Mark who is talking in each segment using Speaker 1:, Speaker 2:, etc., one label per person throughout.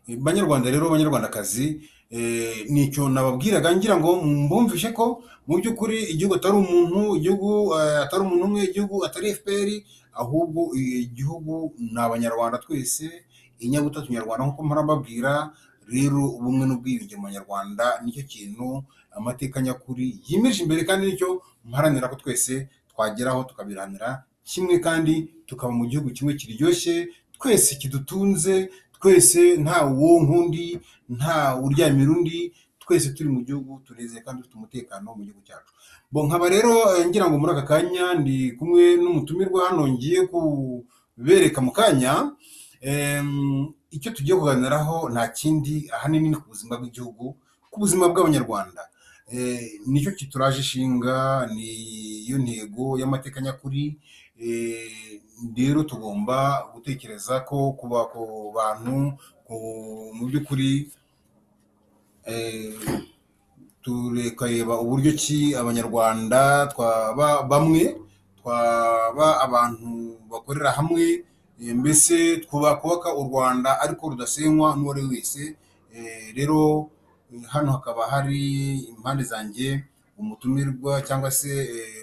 Speaker 1: banyarwanda rero banyarwandakazi, nicyo nababwiraga ngira ngo mbumvishe ko mu by'ukuri igihugu atari umuntu, igihugu atari umuntu umwe, igihugu atari FPR, ahubwo igihugu ni abanyarwanda twese, inyabutatu nyarwanda nk'uko mpora mbabwira. Rero ubumwe n'ubwiyunge mu banyarwanda nicyo kintu amateka nyakuri yimirije imbere, kandi nicyo mparanira ko twese twageraho tukabiranira kimwe, kandi tukaba mu gihugu kimwe kiryoshye, twese kidutunze, twese nta uwo nkundi, nta uryamira undi, twese turi mu gihugu tuneze kandi dufite umutekano mu gihugu cyacu. Bo nkaba rero ngira ngo muri aka kanya ndi kumwe n'umutumirwa hano ngiye kubereka mu kanya. Icyo tugiye kuganiraho nta kindi ahanini ni ku buzima bw'igihugu, ku buzima bw'abanyarwanda. Nicyo kituraje ishinga, niyo ntego y'amateka nyakuri. Rero tugomba gutekereza ko kuba ku bantu mu by'ukuri tureba uburyo ki abanyarwanda twaba bamwe, twaba abantu bakorera hamwe, mbese twubaka u Rwanda ariko rudasenywa n'uwo ari we wese. Rero hano hakaba hari impande zanjye umutumirwa cyangwa se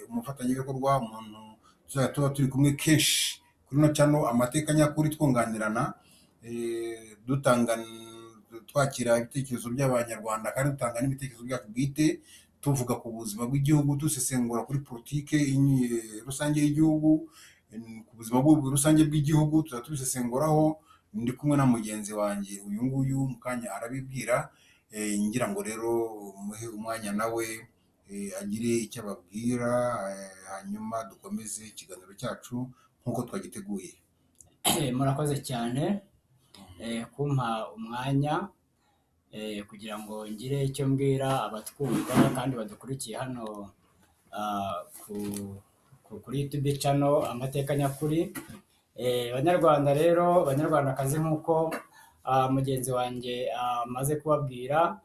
Speaker 1: umufatanyabikorwa, umuntu tuba turi kumwe kenshi kuri no cyano amateka nyakuri, twunganirana, twakira ibitekerezo by'abanyarwanda kandi dutanga n'ibitekerezo byacu bwite, tuvuga ku buzima bw'igihugu, dusesengura kuri politike rusange y'igihugu, ku buzima rusange bw'igihugu tuba tubisesenguraho. Ndi kumwe na mugenzi wanjye uyu nguyu mu kanya arabibwira, ngira ngo rero muhe umwanya nawe agire icyo ababwira, hanyuma dukomeze ikiganiro cyacu nk'uko twagiteguye.
Speaker 2: Murakoze cyane kumpa umwanya kugira ngo ngire icyo mbwira abatwumva kandi badukurikiye hano kuri YouTube channel amateka nyakuri. Banyarwanda rero, banyarwandakazi, nk'uko mugenzi wanjye amaze kubabwira,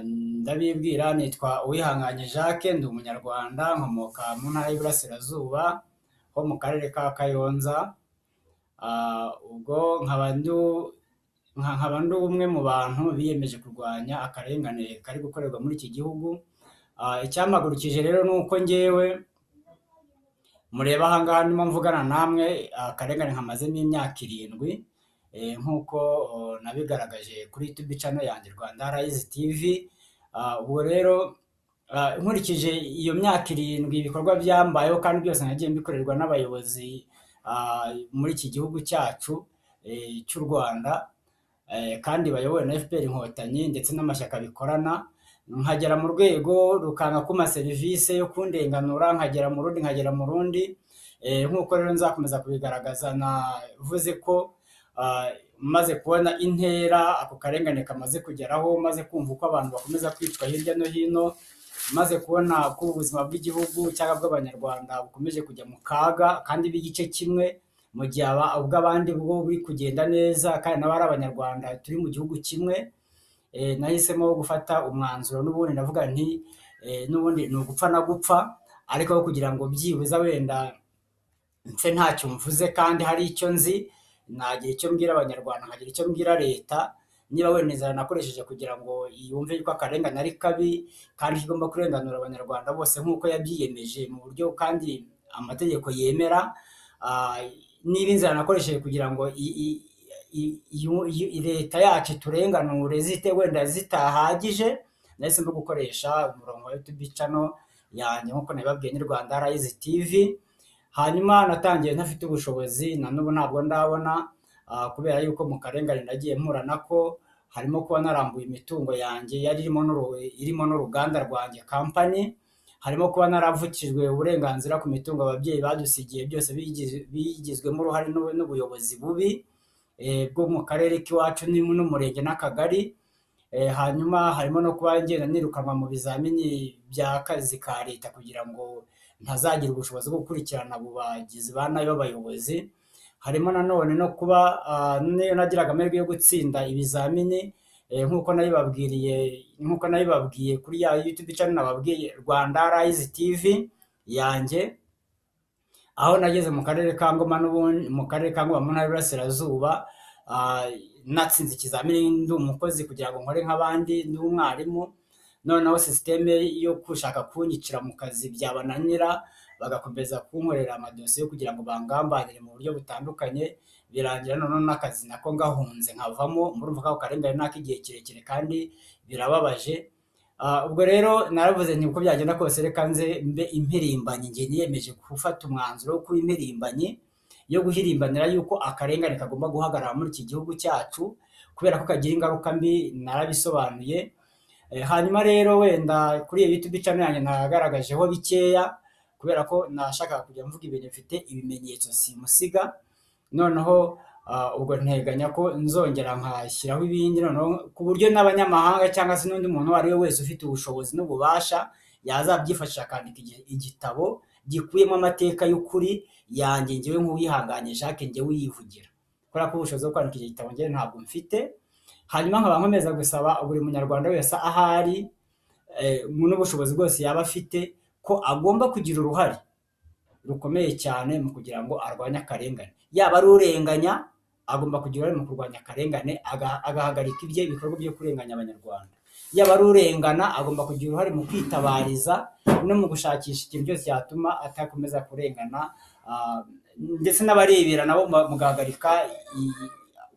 Speaker 2: ndabibwira, nitwa Uwihanganye Jacques, ndi umunyarwanda, nkomoka mu ntara y'Iburasirazuba ho mu karere ka Kayonza. Ubwo nkaba ndi umwe mu bantu biyemeje kurwanya akarengane kari gukorerwa muri iki gihugu. Icyampagurukije rero ni uko ngewe mureba aha ngaha ndimo mvugana namwe, akarengane nkamazemo imyaka 7, nk'uko nabigaragaje kuri YouTube channel yanjye Rwanda Rise TV. Ubwo rero nkurikije iyo myaka 7 ibikorwa byambayeho kandi byose nagiye mbikorerwa n'abayobozi muri iki gihugu cyacu cy'u Rwanda, kandi bayobowe na FPR Inkotanyi ndetse n'amashyaka bikorana, nkagera mu rwego rukanga kuma serivisi yo kundenganura, nkagera mu rundi. Nk'uko rero nzakomeza kubigaragaza, navuze ko maze kubona intera ako karengane kamaze kugeraho, maze kumva uko abantu bakomeza kwicwa hirya no hino, maze kubona ko ubuzima bw'igihugu cyangwa bw'abanyarwanda bukomeje kujya mu kaga kandi b'igice kimwe, mu gihe ubw'abandi bwo buri kugenda neza kandi n'abari abanyarwanda turi mu gihugu kimwe. Nahisemo gufata umwanzuro, n'ubundi ndavuga nti n'ubundi ni ugupfa na gupfa, ariko kugira ngo byibuze wenda mfe ntacyo mvuze kandi hari icyo nzi, nagira icyo mbwira abanyarwanda, nkagira icyo mbwira leta, niba wenda inzara nakoresheje kugira ngo yumve yuko akarengane ari kabi kandi igomba kurenganura abanyarwanda bose nk'uko yabyiyemeje mu buryo kandi amategeko yemera. Niba inzara nakoresheje kugira ngo leta yacu turenganure wenda zitahagije, nahise mbi gukoresha umurongo wa YouTube channel yanjye nk'uko nabibabwiye, ni Rwanda Rise TV. Hanyuma natangiye ntafite ubushobozi, na n'ubu ntabwo ndabona, kubera yuko mu karengane nagiye mpura nako, harimo kuba narambuye imitungo yanjye yari irimo n'uruganda rwanjye company, harimo kuba naravukijwe uburenganzira ku mitungo ababyeyi badusigiye, byose bigizwemo uruhare n'ubuyobozi bubi bwo mu karere k'iwacu n'umurenge n'akagari. Hanyuma harimo no kuba ngenda nirukanwa mu bizamini by'akazi ka leta kugira ngo ntazagira ubushobozi bwo gukurikirana abo bagizi ba nabi b'abayobozi. Harimo nanone no kuba niyo nagiraga amahirwe yo gutsinda ibizamini, nk'uko nabibabwiye kuri ya YouTube channel nababwiye Rwanda Rise TV yanjye, aho nageze mu karere ka Ngoma, n'ubundi mu karere ka Ngoma mu ntara y'Iburasirazuba. natsinze ikizamini ndi umukozi kugira ngo nkore nk'abandi ndi umwarimu, noneho sisiteme yo gushaka kunyicira mu kazi byabananira bagakomeza kunkorera amadosiye kugira ngo bangambanire mu buryo butandukanye, birangira noneho n'akazi nako ngahunze nkavamo. Murumva ko ako karengane n'ak'igihe kirekire kandi birababaje. Ubwo rero naravuze nti uko byagenda kose reka nze mbe impirimbanyi. Njye niyemeje gufata umwanzuro wo kuba impirimbanyi yo guhirimbanira yuko akarengane kagomba guhagarara muri iki gihugu cyacu, kubera ko kagira ingaruka mbi, narabisobanuye. Hanyuma rero wenda kuri iyo YouTube channel yanjye nagaragajeho bikeya, kubera ko nashakaga kujya mvuga ibintu bifite ibimenyetso simusiga. Noneho ubwo nteganya ko nzongera nkashyiraho ibindi, noneho ku buryo n'abanyamahanga cyangwa se n'undi muntu uwo ari we wese ufite ubushobozi n'ububasha yazabyifashisha akandika igitabo gikuyemo amateka y'ukuri yanjye njyewe nk'uwihanganye Jacques njyewe uyivugira, kubera ko ubushobozi bwo kwandika iki gitabo njyewe ntabwo mfite. Hanyuma nkaba nkomeza gusaba buri munyarwanda wese ahari n'ubushobozi bwose yaba afite ko agomba kugira uruhare rukomeye cyane mu kugira ngo arwanye akarengane. Yaba ari urenganya agomba kugira uruhare mu kurwanya akarengane, agahagarika ibikorwa byo kurenganya abanyarwanda. Yaba ari urengana agomba kugira uruhare mu kwitabariza no mu gushakisha ikintu cyose cyatuma atakomeza kurengana, ndetse n'abarebera nabo mugahagarika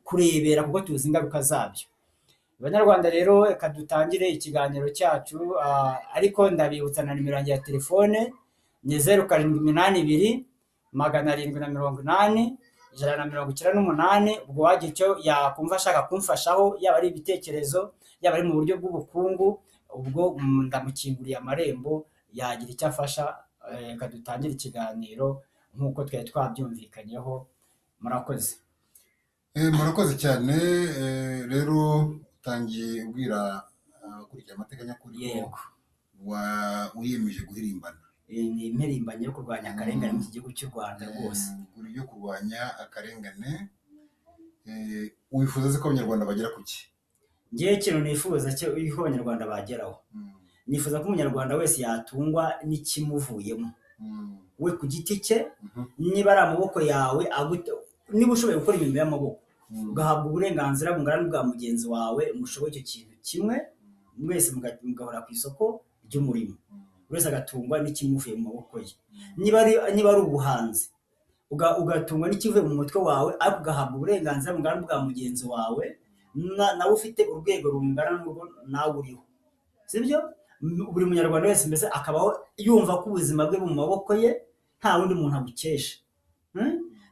Speaker 2: kurebera kuko tuzi ingaruka zabyo. Abanyarwanda rero reka dutangire ikiganiro cyacu, ariko ndabibutsa na nimero yanjye ya telefone ni 0782 780 198. Ubwo wagira icyo yakumva ashaka kumfashaho, yaba ari ibitekerezo, yaba ari mu buryo bw'ubukungu, ubwo ndamukinguriye amarembo yagira icyo afasha. Reka dutangire ikiganiro nk'uko twari twabyumvikanyeho. Murakoze.
Speaker 1: Murakoze cyane. Rero utangiye ubwira kurikira amateka nyakuri ko wiyemeje guhirimbana.
Speaker 2: Ni impirimbanyi yo kurwanya akarengane mu gihugu cy'u Rwanda rwose.
Speaker 1: Yo kurwanya akarengane. Wifuza ko abanyarwanda bagera ku ki?
Speaker 2: Ngiye ikintu nifuza cyo abanyarwanda bageraho, nifuza ko umunyarwanda wese yatungwa n'ikimuvuyemo we ku giti cye. Niba ari amaboko yawe, niba ushoboye gukora imirimo y'amaboko ugahabwa uburenganzira bungana n'ubwa mugenzi wawe, mushoboye icyo kintu kimwe, mwese mugahora ku isoko ry'umurimo, wese agatungwa n'ikimuvuye mu maboko ye. Niba ari ubuhanzi ugatungwa n'ikivuye mu mutwe wawe, ariko ugahabwa uburenganzira bungana n'ubwa mugenzi wawe, nawe ufite urwego rungana n'urwo nawe uriho, sibyo? Buri munyarwanda wese mbese akabaho yumva ko ubuzima bwe mu maboko ye, nta wundi muntu abukesha.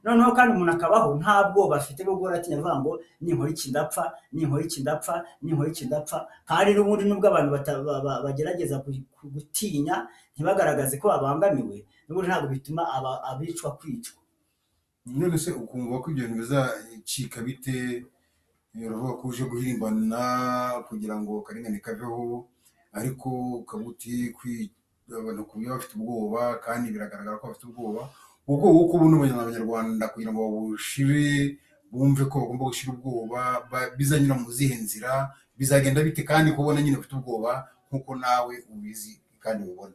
Speaker 2: Noneho kandi umuntu akabaho nta bwoba afite bwo guhora atinya avuga ngo ninkora iki ndapfa, ninkora iki ndapfa, ninkora iki ndapfa. Kandi n'ubundi nubwo abantu bagerageza gutinya ntibagaragaze ko babangamiwe, n'ubundi ntabwo bituma abicwa kwicwa.
Speaker 1: None se ukumva ko ibyo bintu bizacika bite? Uravuga ko uje guhirimbana kugira ngo akarengane kaveho, ariko ukabuti abantu kuba bafite ubwoba, kandi biragaragara ko bafite ubwoba. Ubwo uko ubona abanyarwanda kugira ngo babushire, bumve ko bagomba gushira ubwoba, bizanyura mu zihe nzira, bizagenda bite kandi kubona nyine ufite ubwoba nkuko nawe ubizi kandi ubona?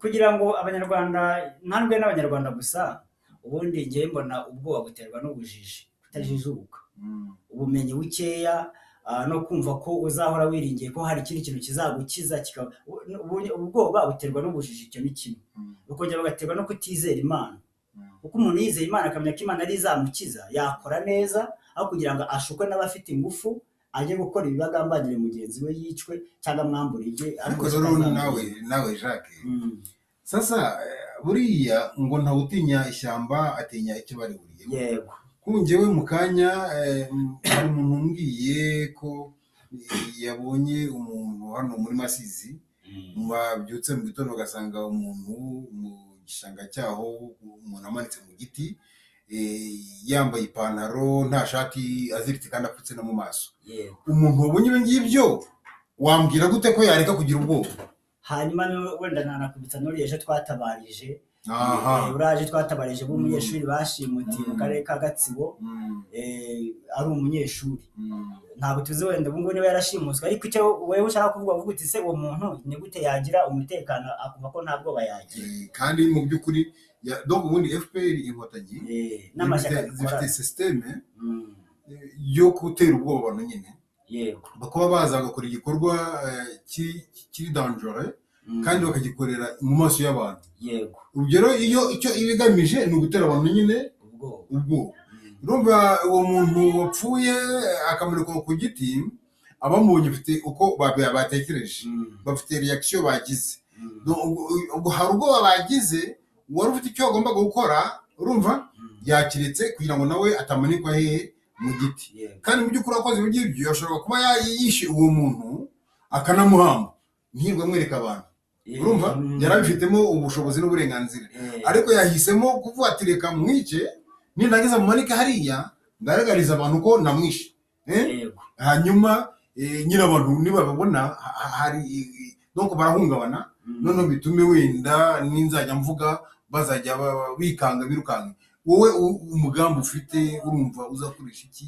Speaker 2: Kugira ngo abanyarwanda, ntabwo n'abanyarwanda gusa, ubundi ngiye mbona ubwoba buterwa n'ubujiji, kutajijuka, ubumenyi bukeya, no kumva ko uzahora wiringiye ko hari ikindi kintu kizagukiza. Ubwoba buterwa n'ubujiji, icyo ni kimwe. Ukongera bugaterwa no kutizera Imana, kuko umuntu yizeye Imana akamenya ko Imana ari izamukiza, yakora neza aho kugira ngo ashukwe n'abafite ingufu ajye gukora ibibagambanire mugenzi we yicwe cyangwa mwambure ibye.
Speaker 1: Ariko rero nawe Jacques, sasa buriya ngo ntawutinya ishyamba atinya icyo barihuriye.
Speaker 2: Yego.
Speaker 1: Njyewe mu kanya hari umuntu umbwiye ko yabonye umuntu hano muri Masizi, babyutse mu gitondo bagasanga umuntu mu gishanga cyaho, umuntu amanitse mu giti, yambaye ipantaro nta shati, aziritse kandi apfutse no mu maso. Umuntu wabonye ibi ngibyo wambwira gute ko yareka kugira ubwoba?
Speaker 2: Hanyuma wenda nanakubitsa n'uriyeje twatabarije, uraje twatabarije b'umunyeshuri bashimutiye mu karere ka Gatsibo, ari umunyeshuri. Ntabwo tuzi wenda ubu ngubu niba yarashimuswe, ariko icyo wewe ushaka kuvuga uti se uwo muntu ni gute yagira umutekano akumva ko nta bwoba yagira?
Speaker 1: Kandi mu by'ukuri donc ubundi FPR inkotanyi
Speaker 2: n'amashyaka
Speaker 1: zifite systeme yo gutera ubwoba abantu nyine,
Speaker 2: yego
Speaker 1: bakaba baza bagakora igikorwa kiri dangereux kandi bakagikorera mu maso y'abantu.
Speaker 2: yego
Speaker 1: urugero iyo icyo iba igamije ni ugutera abantu nyine ubwoba. urumva uwo muntu wapfuye akamurekwa ku giti, abamubonye bafite uko batekereje, bafite reaction bagize. ubwo hari ubwoba bagize, wari ufite icyo agombaga gukora, urumva yakiretse kugira ngo nawe atamanikwa hehe mu giti. kandi mu by'ukuri akoze ibyo ngibyo ashobora kuba yishe uwo muntu akanamuhamba, ntiyirwe amwereka abantu. urumva yarabifitemo ubushobozi n'uburenganzira, ariko yahisemo kuvuga ati reka mwice, nindangiza mumanike hariya ngaragariza abantu ko namwishe. hanyuma nyine abantu nibababona hari donc barahungabana, noneho bitume wenda ninzajya mvuga bazajya bikanga birukanka. wowe umugambi ufite urumva uzakoresha iki?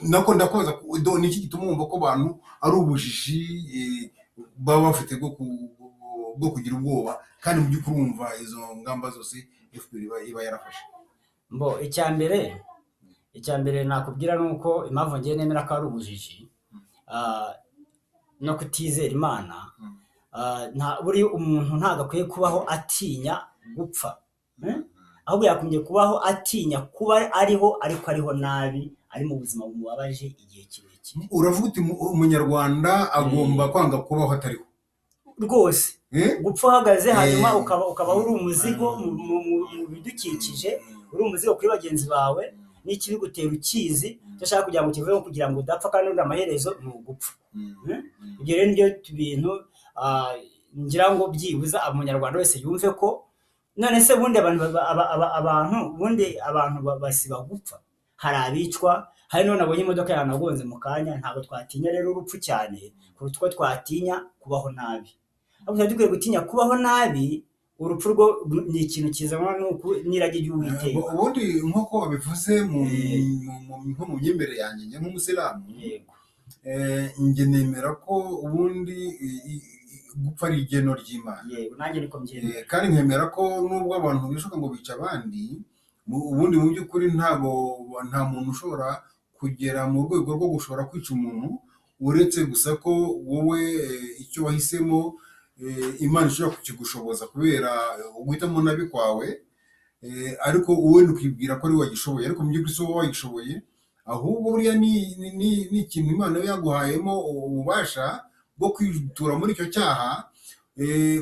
Speaker 1: nako ndakoza niki gituma wumva ko abantu ari ubujiji baba bafite bwo kugira ubwoba, kandi mu by'ukuri wumva izo ngamba zose FPR iba yarafashe?
Speaker 2: Mbo icya mbere nakubwira nuko impamvu ngiye nemera ko ari ubujiji no kutizera Imana. buri umuntu ntago akwiye kubaho atinya gupfa, ahubwo yakumye kubaho atinya kuba ariho, ariko ariho nabi, ari mu buzima bumubabaje igihe kirekire.
Speaker 1: uravuga uti umunyarwanda agomba kwanga kubaho atariho
Speaker 2: rwose, gupfa uhagaze, hanyuma ukaba uri umuzigo mu bidukikije, uri umuzigo kuri bagenzi bawe, n'ikibi gutera ukizi cyashaka kugira ngo kiveho kugira ngo udapfa, kandi undi amaherezo ni ugupfa. ibyo rero nibyo bintu ngira ngo byibuza umunyarwanda wese yumve ko none se bundi abantu basiba gupfa, hari abicwa, hari none abonye imodoka yanagonze mu kanya. ntabwo twatinya rero urupfu cyane kuruta uko twatinya kubaho nabi. ahubwo dukwiye gutinya kubaho nabi, urupfu rwo ni ikintu kizanwa n'iragi ry'Uwiteka.
Speaker 1: ubundi nk'uko babivuze mu myemerere yanjye njye nk'umusilamu, njye nemera ko ubundi gupfa ari igeno ry'Imana.
Speaker 2: nanjye niko mbyemera.
Speaker 1: kandi nkemera ko nubwo abantu bishuka ngo bica abandi, ubundi mu by'ukuri nta muntu ushobora kugera mu rwego rwo gushobora kwica umuntu, uretse gusa ko wowe icyo wahisemo Imana ishobora kukigushoboza kubera uguhitamo nabi kwawe, ariko wowe ukibwira ko ari wagishoboye, ariko mu by'ukuri si wowe wagishoboye, ahubwo buriya ni ikintu Imana yaguhayemo ububasha bwo kwitura muri icyo cyaha,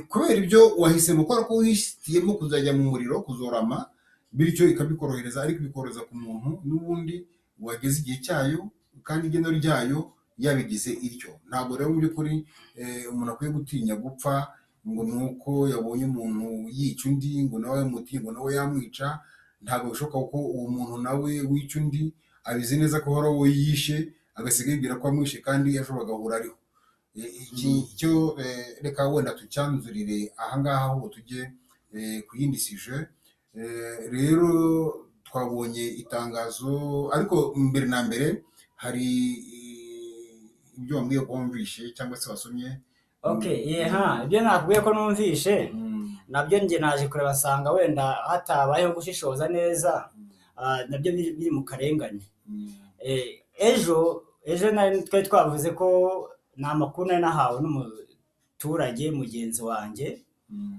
Speaker 1: kubera ibyo wahisemo, kubera ko wihitiyemo kuzajya mu muriro kuzorama, bityo ikabikorohereza, ariko ibikorohereza ku muntu n'ubundi wageze igihe cyayo, kandi igeno ryayo yabigize ityo. ntabwo rero mu by'ukuri umuntu akwiye gutinya gupfa ngo nuko yabonye umuntu yica undi ngo nawe yamutinye ngo nawe yamwica. ntabwo bishoboka ko uwo muntu nawe wica undi abizi neza ko hari uwo yishe, agasiga yibwira ko amwishe kandi yashoboraga guhura ariho. icyo reka wenda tucyanzurire ahangaha, ahubwo tujye ku yindi sije. rero twabonye itangazo, ariko mbere na mbere hari ibyo wambwiye ko wumvishe cyangwa se wasomye.
Speaker 2: ibyo nakubwiye ko numvishe nabyo njye naje kureba basanga wenda hatabayeho gushishoza neza, nabyo biri mu karengane. ejo twari twavuze ko nta makuru nari nahawe n'umuturage mugenzi wanjye,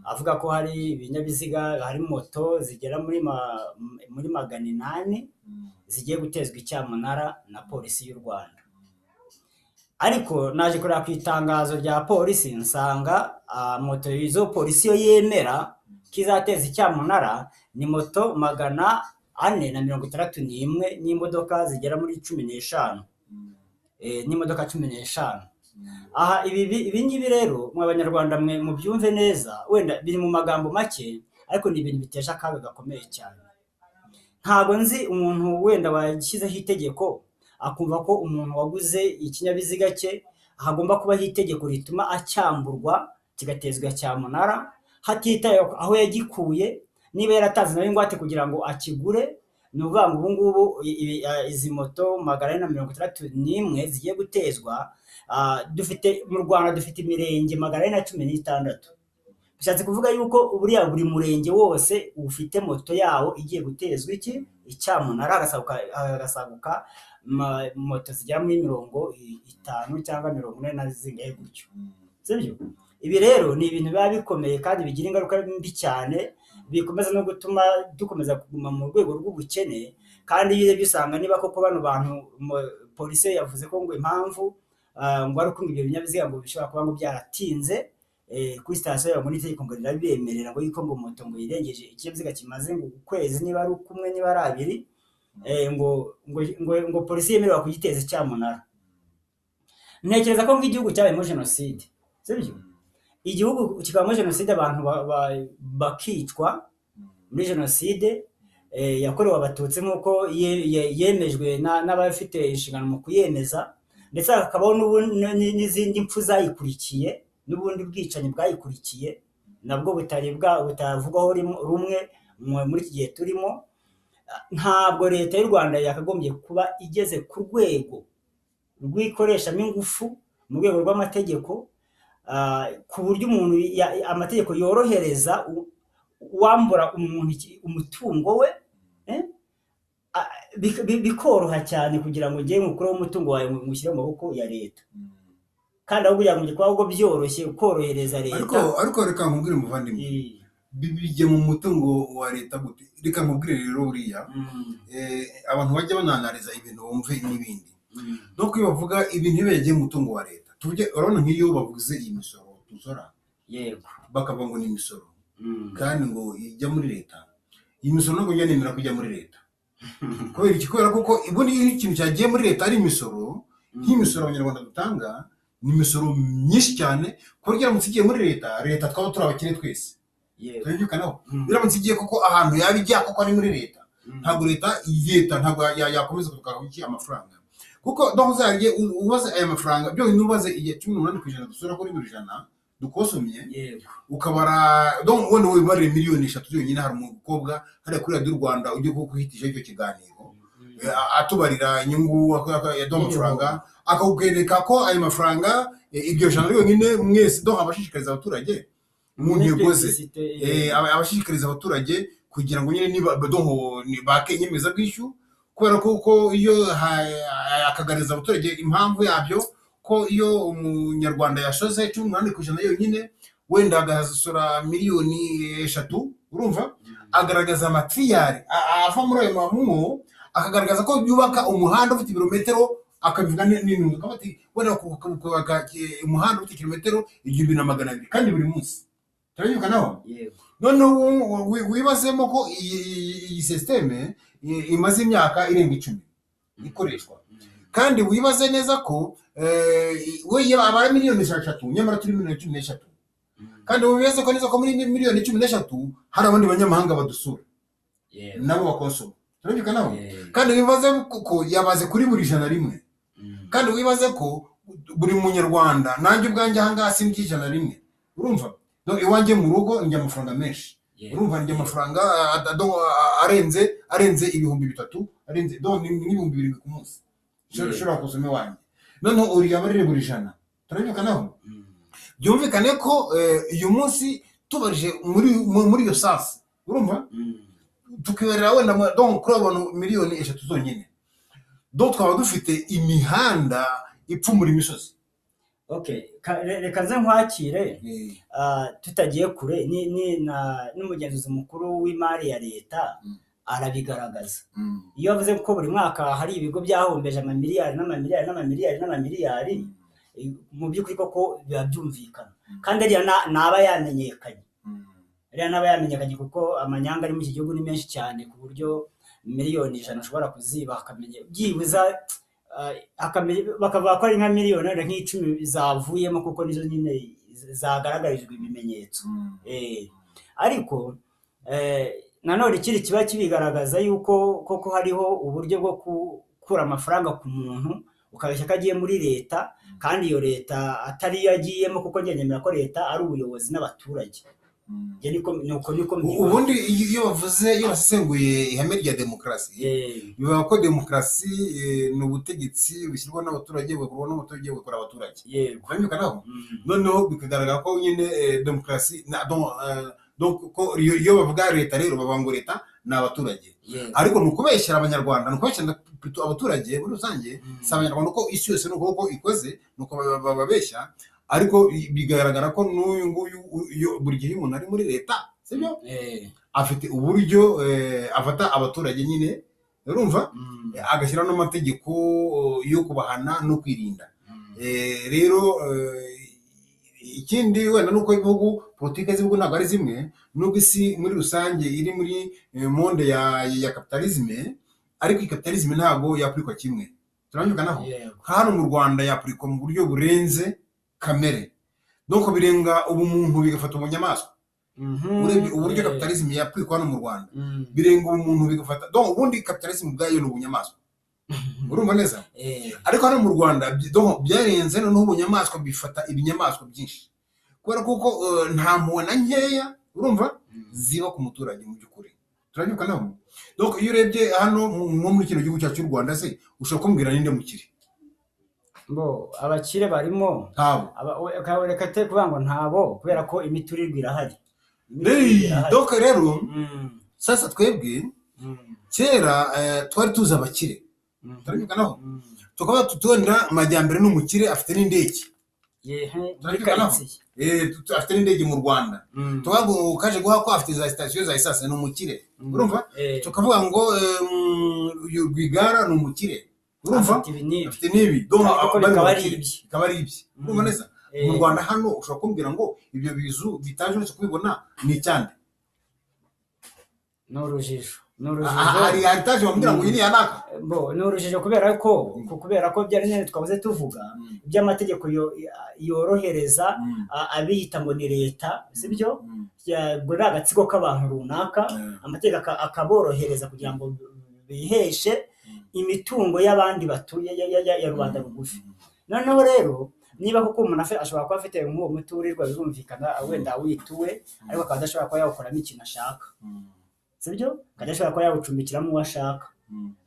Speaker 2: avuga ko hari ibinyabiziga, hari moto zigera muri 800 zigiye gutezwa icyamunara na polisi y'u Rwanda. ariko naje kureba ku itangazo rya polisi nsanga moto izo polisi yo yemera kizateza icyamunara ni moto 461 n'imodoka zigera muri 15 n'imodoka 15. aha ibi ngibi rero mu Abanyarwanda mwe mubyumve neza, wenda biri mu magambo make, ariko ni ibintu bitesha akaga gakomeye cyane. ntabwo nzi umuntu wenda washyizeho itegeko akumva ko umuntu waguze ikinyabiziga cye hagomba kubaho itegeko rituma acyamburwa kigatezwa cyamunara, hatitaye aho yagikuye, niba yaratanze nawe ingwate kugira ngo akigure. ni ukuvuga ngo ubu ngubu izi moto 461 zigiye gutezwa, dufite mu Rwanda dufite imirenge 416. bishatse kuvuga yuko buriya buri murenge wose ufite moto yawo igiye gutezwa icyamunara, hagasaguka moto zigera muri 50 cyangwa 40 zingahe gutyo, sibyo? Ibi rero ni ibintu biba bikomeye kandi bigira ingaruka mbi cyane, bikomeza no gutuma dukomeza kuguma mu rwego rw'ubukene. Kandi iyo urebye usanga niba koko bano bantu polisi yavuze ko ngo impamvu ngo ari uko ibyo binyabiziga ngo bishobora kuba ngo byaratinze kuri sitasiyo ngo n'itegeko ngo rirabibemerera ngo yuko ngo moto ngo yirengeje ikinyabiziga kimaze ngo ukwezi, niba ari kumwe niba ari abiri, ngo polisi yemererwa kugiteza icyamunara. Ntekereza ko nk'igihugu cyabayemo jenoside, sibyo? Igihugu kikabamo jenoside, abantu bakicwa muri jenoside yakorewe abatutsi nk'uko yemejwe n'abafite inshingano mu kuyemeza, ndetse hakabaho n'izindi mpfu zayikurikiye, n'ubundi bwicanyi bwayikurikiye nabwo butavugwaho rumwe muri iki gihe turimo. Ntabwo leta y'u Rwanda yakagombye kuba igeze ku rwego rw'ikoreshamo ingufu mu rwego rw'amategeko, ku buryo umuntu amategeko yorohereza wambura umuntu umutungo we, bikoroha cyane kugira ngo ngiye mukureho umutungo wawe mushyire mu maboko ya leta, kandi aho kugira ngo kuba ahubwo byoroshye korohereza leta.
Speaker 1: Ariko reka nkubwire muvandimwe, bijye mu mutungo wa leta gute? Reka nkubwire rero buriya abantu bajya bananariza ibintu bumve n'ibindi, no kwibavuga ibintu bigiye mu mutungo wa leta. Tujye urabona nk'iyo bavuze iyi misoro tuzora,
Speaker 2: yego,
Speaker 1: bakavuga ngo ni imisoro kandi ngo ijya muri leta. Iyi misoro ntabwo njya nemera kujya muri leta. Kubera iki? Kubera kuko ubundi iyo ikintu cyagiye muri leta ari imisoro, nk'imisoro abanyarwanda dutanga ni imisoro myinshi cyane, kuko iramutse igiye muri leta twaba turi abakire twese. Turabikanaho biramutse igiye koko ahantu yabijya koko ari muri leta, ntabwo leta ntabwo yakomeza kutukaho iki amafaranga, kuko donc uzajye ubaze aya mafaranga byo nubaze igihe 18% dusura kuri 100 dukosomye, ukabara donc wone wibare miliyoni 3 yonyine. Hari umukobwa hari kuri y'u Rwanda ujye kuhitisha icyo kiganiro, atubarira inyungu ya amafaranga, akakwereka ko ayo mafaranga ibyo jana yonyine mwese donc abashishikariza abaturage mu ntego ze, abashishikariza abaturage kugira ngo nyine niba donc bake nyemeza bwishyu, kubera ko iyo akagariza abaturage impamvu yabyo ko iyo umunyarwanda yashoze 18% yonyine wenda agasura miliyoni 3, urumva agaragaza material ava muri ayo mamumo, akagaragaza ko yubaka umuhanda ufite ibirometero, akabivuga n'intunga kabati wenda kubaka umuhanda ufite kilometero 1200 kandi buri munsi. Turabika naho none wibazemo ko iyi systeme imaze imyaka irenga 10 ikoreshwa, kandi wibaze neza ko we yaba miliyoni 3 nyamara turi miliyoni 13, kandi wibaze ko neza ko muri miliyoni 13 hari abandi banyamahanga badusura nabo bakonsoma. Turabika naho kandi wibaze ko yabaze kuri buri jana rimwe, kandi wibaze ko buri munyarwanda nanjye ubwanjye ahangaha simbyije jana rimwe, urumva donc iwanjye mu rugo njya amafaranga menshi, urumva njya amafaranga arenze ibihumbi 3, arenze donc n'ibihumbi 2 ku munsi shobora kusoma wanjye. None uri yabarire buri jana. Turabika naho byumvikane ko uyu munsi tubarije muri yo sasa, urumva tukibarira wenda donc kuri abantu miliyoni 3 zonyine, donc twaba dufite imihanda ipfumura imisozi.
Speaker 2: Okay, reka nze nkwakire tutagiye kure n'umugenzuzi mukuru w'imari ya leta arabigaragaza. Iyo avuze ko buri mwaka hari ibigo byahombeje amamiliyari n'amamiliyari, mu by'ukuri koko biba byumvikana, kandi ariya naba yamenyekanye, kuko amanyanga ari mu iki gihugu ni menshi cyane, ku buryo miliyoni 100 ushobora kuziba akamenya byibuza bakavuga ko ari nka miliyoni nk'10 zavuyemo, kuko nizo nyine zagaragarijwe ibimenyetso. Ariko nanone ikindi kiba kibigaragaza yuko koko hariho uburyo bwo gukura amafaranga ku muntu ukabeshya ko agiye muri leta, kandi iyo leta atari yo agiyemo, kuko njye nemera ko leta ari ubuyobozi n'abaturage. njye niko mbibona.
Speaker 1: ubundi iyo bavuze, iyo basesenguye ihame rya demokarasi, bivuga ko demokarasi ni ubutegetsi bushyirwaho n'abaturage, bugakorwa n'abaturage, bugakora abaturage. Uranyumva? Noneho bikagaragara ko nyine demokarasi ko iyo bavuga leta rero bavuga ngo leta ni abaturage, ariko ni ukubeshyira abanyarwanda, ni ukubeshyira abaturage muri rusange, si abanyarwanda ko isi yose ni uko ikoze, ni uko bababeshya. Ariko bigaragara ko n'uyu nguyu buri gihe umuntu ari muri leta, sibyo, afite uburyo afata abaturage nyine, urumva, agashyiraho n'amategeko yo kubahana no kwirinda. Rero ikindi wenda nuko ibihugu, politike z'ibihugu ntabwo ari zimwe, nubwo isi muri rusange iri muri monde ya kapitalisme, ariko iyi kapitalisme ntabwo yapurikwa kimwe. Turanyukanaho hano mu Rwanda yapurikwa mu buryo burenze kamere, donc birenga ubumuntu bigafata ubunyamaswa. Urebye uburyo kapitalisme yapurikwa hano mu Rwanda, birenga ubumuntu bigafata, donc ubundi kapitalisme ubwayo ni ubunyamaswa, urumva neza. Ariko hano mu Rwanda byarenze, noneho ubunyamaswa bifata ibinyamaswa byinshi, kubera kuko nta mpuhwe na nkeya, urumva, ziba ku muturage mu by'ukuri. Turanyuka naho. Donc iyo urebye hano muri kino gihugu cyacu cy'u Rwanda, se ushobora kumbwira ninde mukire?
Speaker 2: Abakire barimo, reka te kuvuga ngo ntabo, kubera ko imiturirwa irahari.
Speaker 1: Donc rero sasa twebwe kera twari tuzi abakire, turanyuka naho, tukaba tutondera amajyambere n'umukire afite n'indege. Afite n'indege mu Rwanda, tukavuga ngo kaje guha ko afite za station za essence ni umukire, urumva. Tukavuga ngo Rwigara ni umukire, urumva, afite n'ibi, bikaba ari ibye, urumva neza. Mu Rwanda hano ushobora kumbwira ngo ibyo bizu bitaje uretse kubibona ni icyande,
Speaker 2: n'urujijo.
Speaker 1: Hari etaje bamubwira ngo iyi ni yanaka,
Speaker 2: ni urujijo, kubera ko byari nyine twabuze tuvuga by'amategeko yorohereza abiyita ngo ni leta, sibyo, buri agatsiko k'abantu runaka, amategeko akaborohereza kugira ngo biheshe imitungo y'abandi batuye ya rubanda rugufi. Noneho rero niba kuko umuntu ashobora kuba afite nk'uwo muturirwa, birumvikana wenda wituwe, ariko akaba adashobora kuba yawukoramo ikintu ashaka, sibyo, akadashobora kuba yawucumbikiramo uwashaka,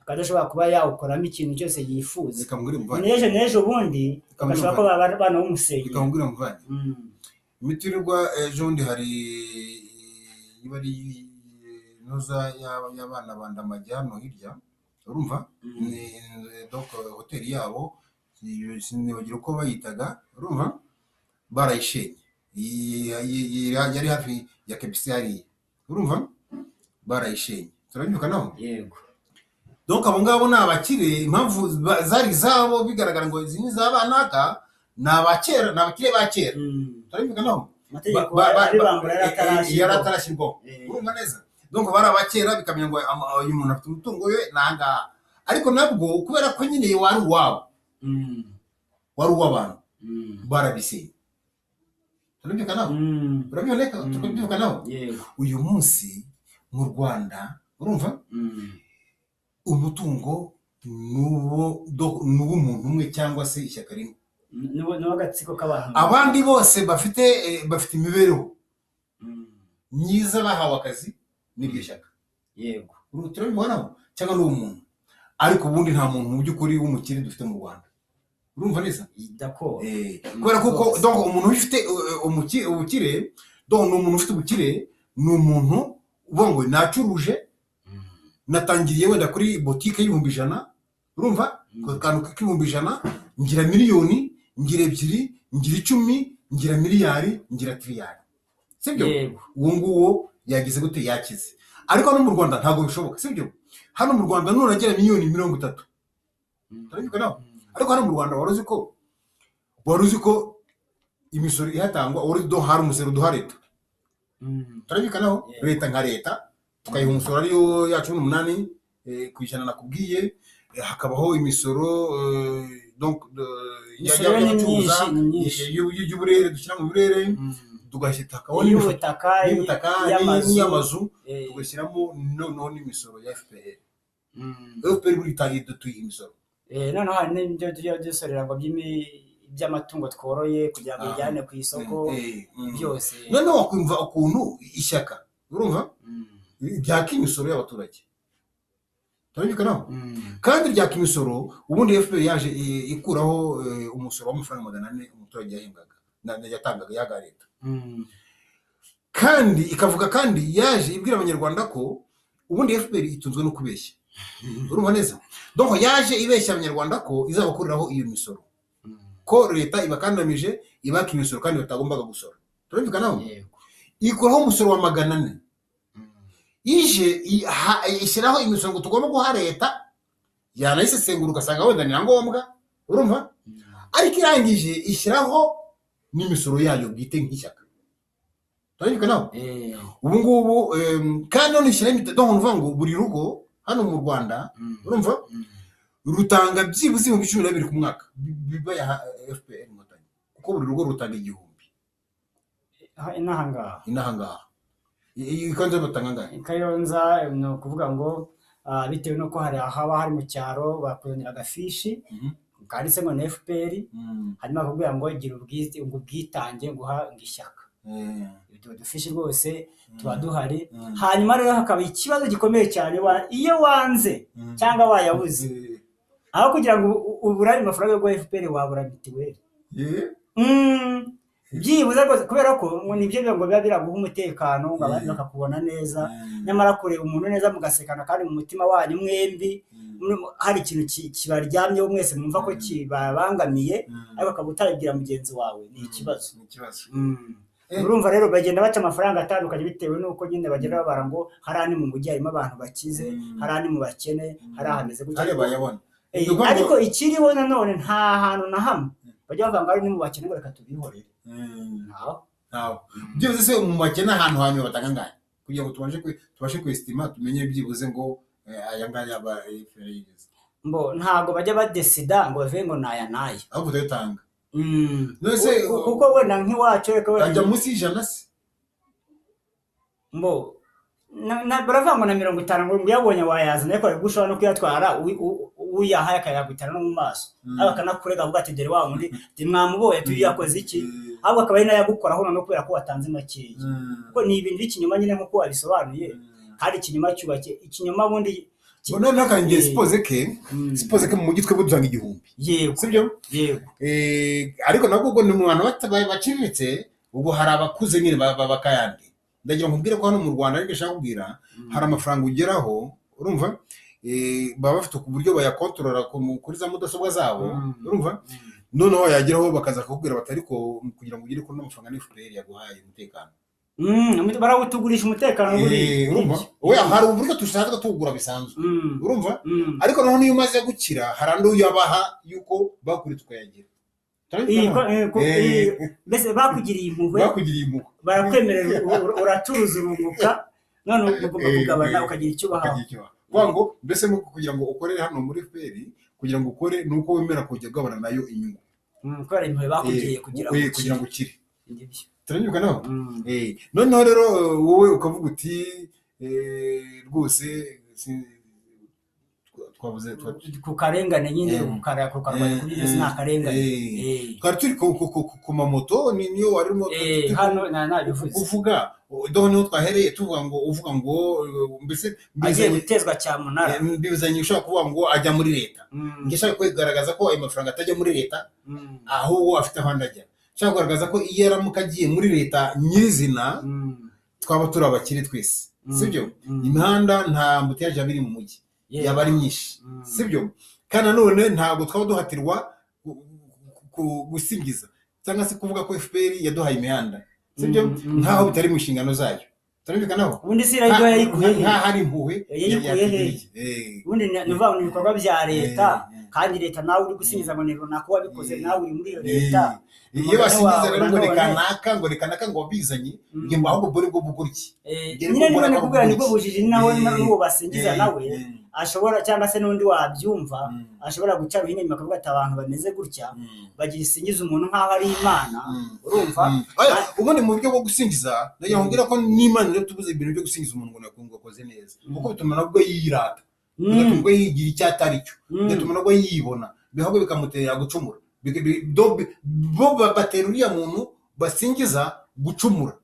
Speaker 2: akadashobora kuba yawukoramo ikintu cyose yifuza, n'ejo bundi agashobora kuba bana b'umusenyi.
Speaker 1: Bikamubwira muvanye imiturirwa, ejo bundi hari ibari noza y'abana bandamajya hano hirya, urumva, donc hoteli yabo sinibagira uko bayitaga, urumva, barayishenye, yari hafi ya KBC hariya, urumva, barayishenye. Turanyuka naho.
Speaker 2: Yego.
Speaker 1: Donc abo ngabo ni abakire, impamvu zari zabo bigaragara ngo izi ni zabanaka, ni abakera, ni abakire ba kera. Turanyuka naho.
Speaker 2: Amategeko
Speaker 1: yaratarashyirwaho, urumva neza. Donc bari abakera bikamenya ngo uyu muntu afite umutungo we nanga, ariko nabwo kubera ko nyine wari uwabo, wari uw'abantu, barabisenye. Turanyuka naho. Urabiboneka, turanyuka naho. Uyu munsi mu Rwanda, urumva, umutungo n'uw'umuntu umwe cyangwa se ishyaka rimwe,
Speaker 2: n'agatsiko k'abantu,
Speaker 1: abandi bose bafite imibereho myiza, bahawe akazi n'iryo shyaka.
Speaker 2: Yego,
Speaker 1: turabibona cyangwa n'umuntu, ariko ubundi nta muntu mu by'ukuri w'umukire dufite mu Rwanda, urumva neza. Kubera kuko donc umuntu ufite ubukire, donc ni umuntu ufite ubukire, ni umuntu uvuga ngo nacuruje, natangiriye wenda kuri botike y'ibihumbi 100, urumva, kantu k'ibihumbi 100, ngira miliyoni, ngira 2, ngira 10, ngira miliyari, ngira tiriyari, sibyo. Uwo nguwo yagize gute? Yakize. Ariko no mu Rwanda ntabwo bishoboka, sibyo. Hano mu Rwanda nuragira miliyoni 30, turanyuka naho. Ariko hano mu Rwanda waruzi ko imisoro ihatangwa, do hari umusoro duha leta, turanyuka naho. Leta nka leta tukayiha umusoro ariyo ya 18 kw'ijana nakubwiye, hakabaho imisoro donc y'uburere dushyira mu burere, tugashyita akabona y'ubutaka n'iy'amazu, tugashyiramo noneho n'imisoro ya FPR. FPR buri tagiye dutuye imisoro.
Speaker 2: Noneho hari n'ibyo tujya dusorera ngo by'amatungo tworoye kugira ngo bijyane ku isoko byose.
Speaker 1: noneho wakumva ukuntu ishyaka urumva ryaka imisoro y'abaturage turabikanaho kandi ryaka imisoro. ubundi FPR yaje ikuraho umusoro w'amafaranga 400 umuturage yahembwaga yatangaga yaga leta, kandi ikavuga kandi yaje ibwira abanyarwanda ko ubundi FPR itunzwe no kubeshya. urumva neza, donc yaje ibeshya abanyarwanda ko izabakuriraho iyo misoro, ko leta ibakandamije ibaka imisoro kandi batagombaga gusora. turabikanaho ikuraho umusoro wa 400 ije ishyiraho imisoro ngo tugomba guha leta, yanayisesengura ugasanga wenda ni ngombwa urumva, ariko irangije ishyiraho n'imisoro yayo bwite nk'ishyaka. turabikanaho ubu ngubu kandi none ishyiraho imiteto nkuvuga ngo buri rugo hano mu Rwanda urumva rutanga byibuze 12,000 ku mwaka biba ya FPR inkotanyi, kuko buri rugo rutanga 1,000 inahangaha ikonze batanga ngahe
Speaker 2: Kayonza. ni ukuvuga ngo bitewe nuko haba hari mu cyaro bakuzanira agafishi kanditse ngo ni FPR, hanyuma bakubwira ngo gira ubwitange nguha ishyaka. Ibyo dufishi rwose tuba duhari. hanyuma rero hakaba ikibazo gikomeye cyane iyo wanze cyangwa wayabuze, aho kugira ngo ubura amafaranga yo FPR wabura mitiweli byibuze rwose, kubera ko nibyo ngo biba biraguha umutekano, ngo abandi bakakubona neza, nyamara kureba umuntu neza mugasekana kandi mu mutima wanyu mwembi hari ikintu kibaryamyeho mwese mwumva ko kibabangamiye, ariko akaba utabibwira mugenzi wawe, ni ikibazo. urumva rero bagenda baca amafaranga atandukanye bitewe nuko nyine bagenda babara ngo harani mu mujyi harimo abantu bakize, harani mu bakene, hari ahameze gutya
Speaker 1: bayabona.
Speaker 2: ariko ikiriho nanone nta hantu na hamwe bajya bavuga ngo ari mu bakene ngo reka tubihorere.
Speaker 1: ntaho byibuze se mu bakene ahantu hanyuma batanga ngahe kugira ngo tubashe kwestima tumenye byibuze ngo aya ngaya aba FPR yigeze.
Speaker 2: Ntago bajya badesida ngo bave ngo naya naye,
Speaker 1: ahubwo dutanga
Speaker 2: nose kuko wenda nk'iwacu reka wenda
Speaker 1: ajya munsi y'ijana se
Speaker 2: baravuga ngo na 50 ngo yabonye wayazana, ariko gushobora no kuyatwara uyahaye akayagutana no mu maso, abakanakurega avuga ati dore wa undi mwamubonye tuyakoze iki, ahubwo akaba ari nayagukora aho no kubera ko watanze makeya. kuko ni ibintu by'ikinyoma nyine nkuko wabisobanuye, hari ikinyoma cyubake ikinyoma bundi
Speaker 1: none nakangiye suppose ke mu mujyi twe budutanga 1,000 sibyo ariko nabwo ngo ni mu bantu baciriritse, ubwo hari abakuze nyine bakayandi. ndagira nkubwire ko hano mu Rwanda ariko nshaka kubwira hari amafaranga ugeraho urumva baba bafite ku buryo bayakontorora kuri za mudasobwa zabo urumva, noneho yageraho bakaza kubwira batari ko kugira ngo ugire ko n'amafaranga ni FPR yaguhaye umutekano.
Speaker 2: barawutugurisha umutekano buri
Speaker 1: urumva hari uburyo tushaka tugura bisanzwe urumva, ariko noneho niyo umaze gukira harandi uyabaha yuko bakuri tukayagira.
Speaker 2: mbese bakugiriye impuhwe barakwemerera uracuruza urunguka, none ugomba kugabana ukagira icyo ubaha.
Speaker 1: ngo mbese kugira ngo ukorere hano muri FPR, kugira ngo ukore nuko wemera kujya gabana nayo inyungu,
Speaker 2: kubera impuhwe bakugiriye kugira
Speaker 1: ngo ukire. turanyuka naho noneho rero wowe ukavuga uti rwose twavuze
Speaker 2: ku karengane nyine kukarwanya kuri byo nta karengane.
Speaker 1: twari turi ku mamoto niyo warimo
Speaker 2: hano nabivuze
Speaker 1: uvuga doho niho twahereye tuvuga ngo uvuga ngo mbese
Speaker 2: agiye gutezwa cyamunara,
Speaker 1: bizanye ushaka kuvuga ngo ajya muri leta. ngishaka kwigaragaza ko ayo mafaranga atajya muri leta ahubwo afite ahandi ajya. nshaka kugaragaza ko iyo aramuka agiye muri leta nyirizina twaba turi abakire twese, sibyo? imihanda nta mbutiyaje abiri mu mujyi yaba ari myinshi, sibyo? kandi nanone ntabwo twaba duhatirwa gusingiza cyangwa se kuvuga ko FPR yaduhaye imihanda, sibyo? nkaho bitari mu nshingano zayo. turabikanaho
Speaker 2: ubundi si rero yayikuye
Speaker 1: hari impuhwe
Speaker 2: ubundi nuvuga ngo ibikorwa bya leta, kandi leta nawe uri gusingiza ngo ni runaka wabikoze nawe uri muri iyo leta.
Speaker 1: iyo basingiza rero ngo reka naka ngo bizanye ngo ahubwo buri bwo bukuriki
Speaker 2: nyine niba nikubwira nibwo bujiji nawe n'uwo basingiza nawe ashobora, cyangwa se n'undi wabyumva ashobora guca inyuma akavuga ati abantu bameze gutya bagira isingiza umuntu nk'aho ari Imana, urumva?
Speaker 1: ubundi mu buryo bwo gusingiza ndagira ngo ko n'Imana rero tubuze ibintu byo gusingiza umuntu ngo nakunga akoze neza, kuko bituma nabwo yirata, bigatuma yigira icyo atari cyo, bigatuma nabwo yibona, bihabwo bikamutera gucumura. bo batera uriya muntu basingiza gucumura,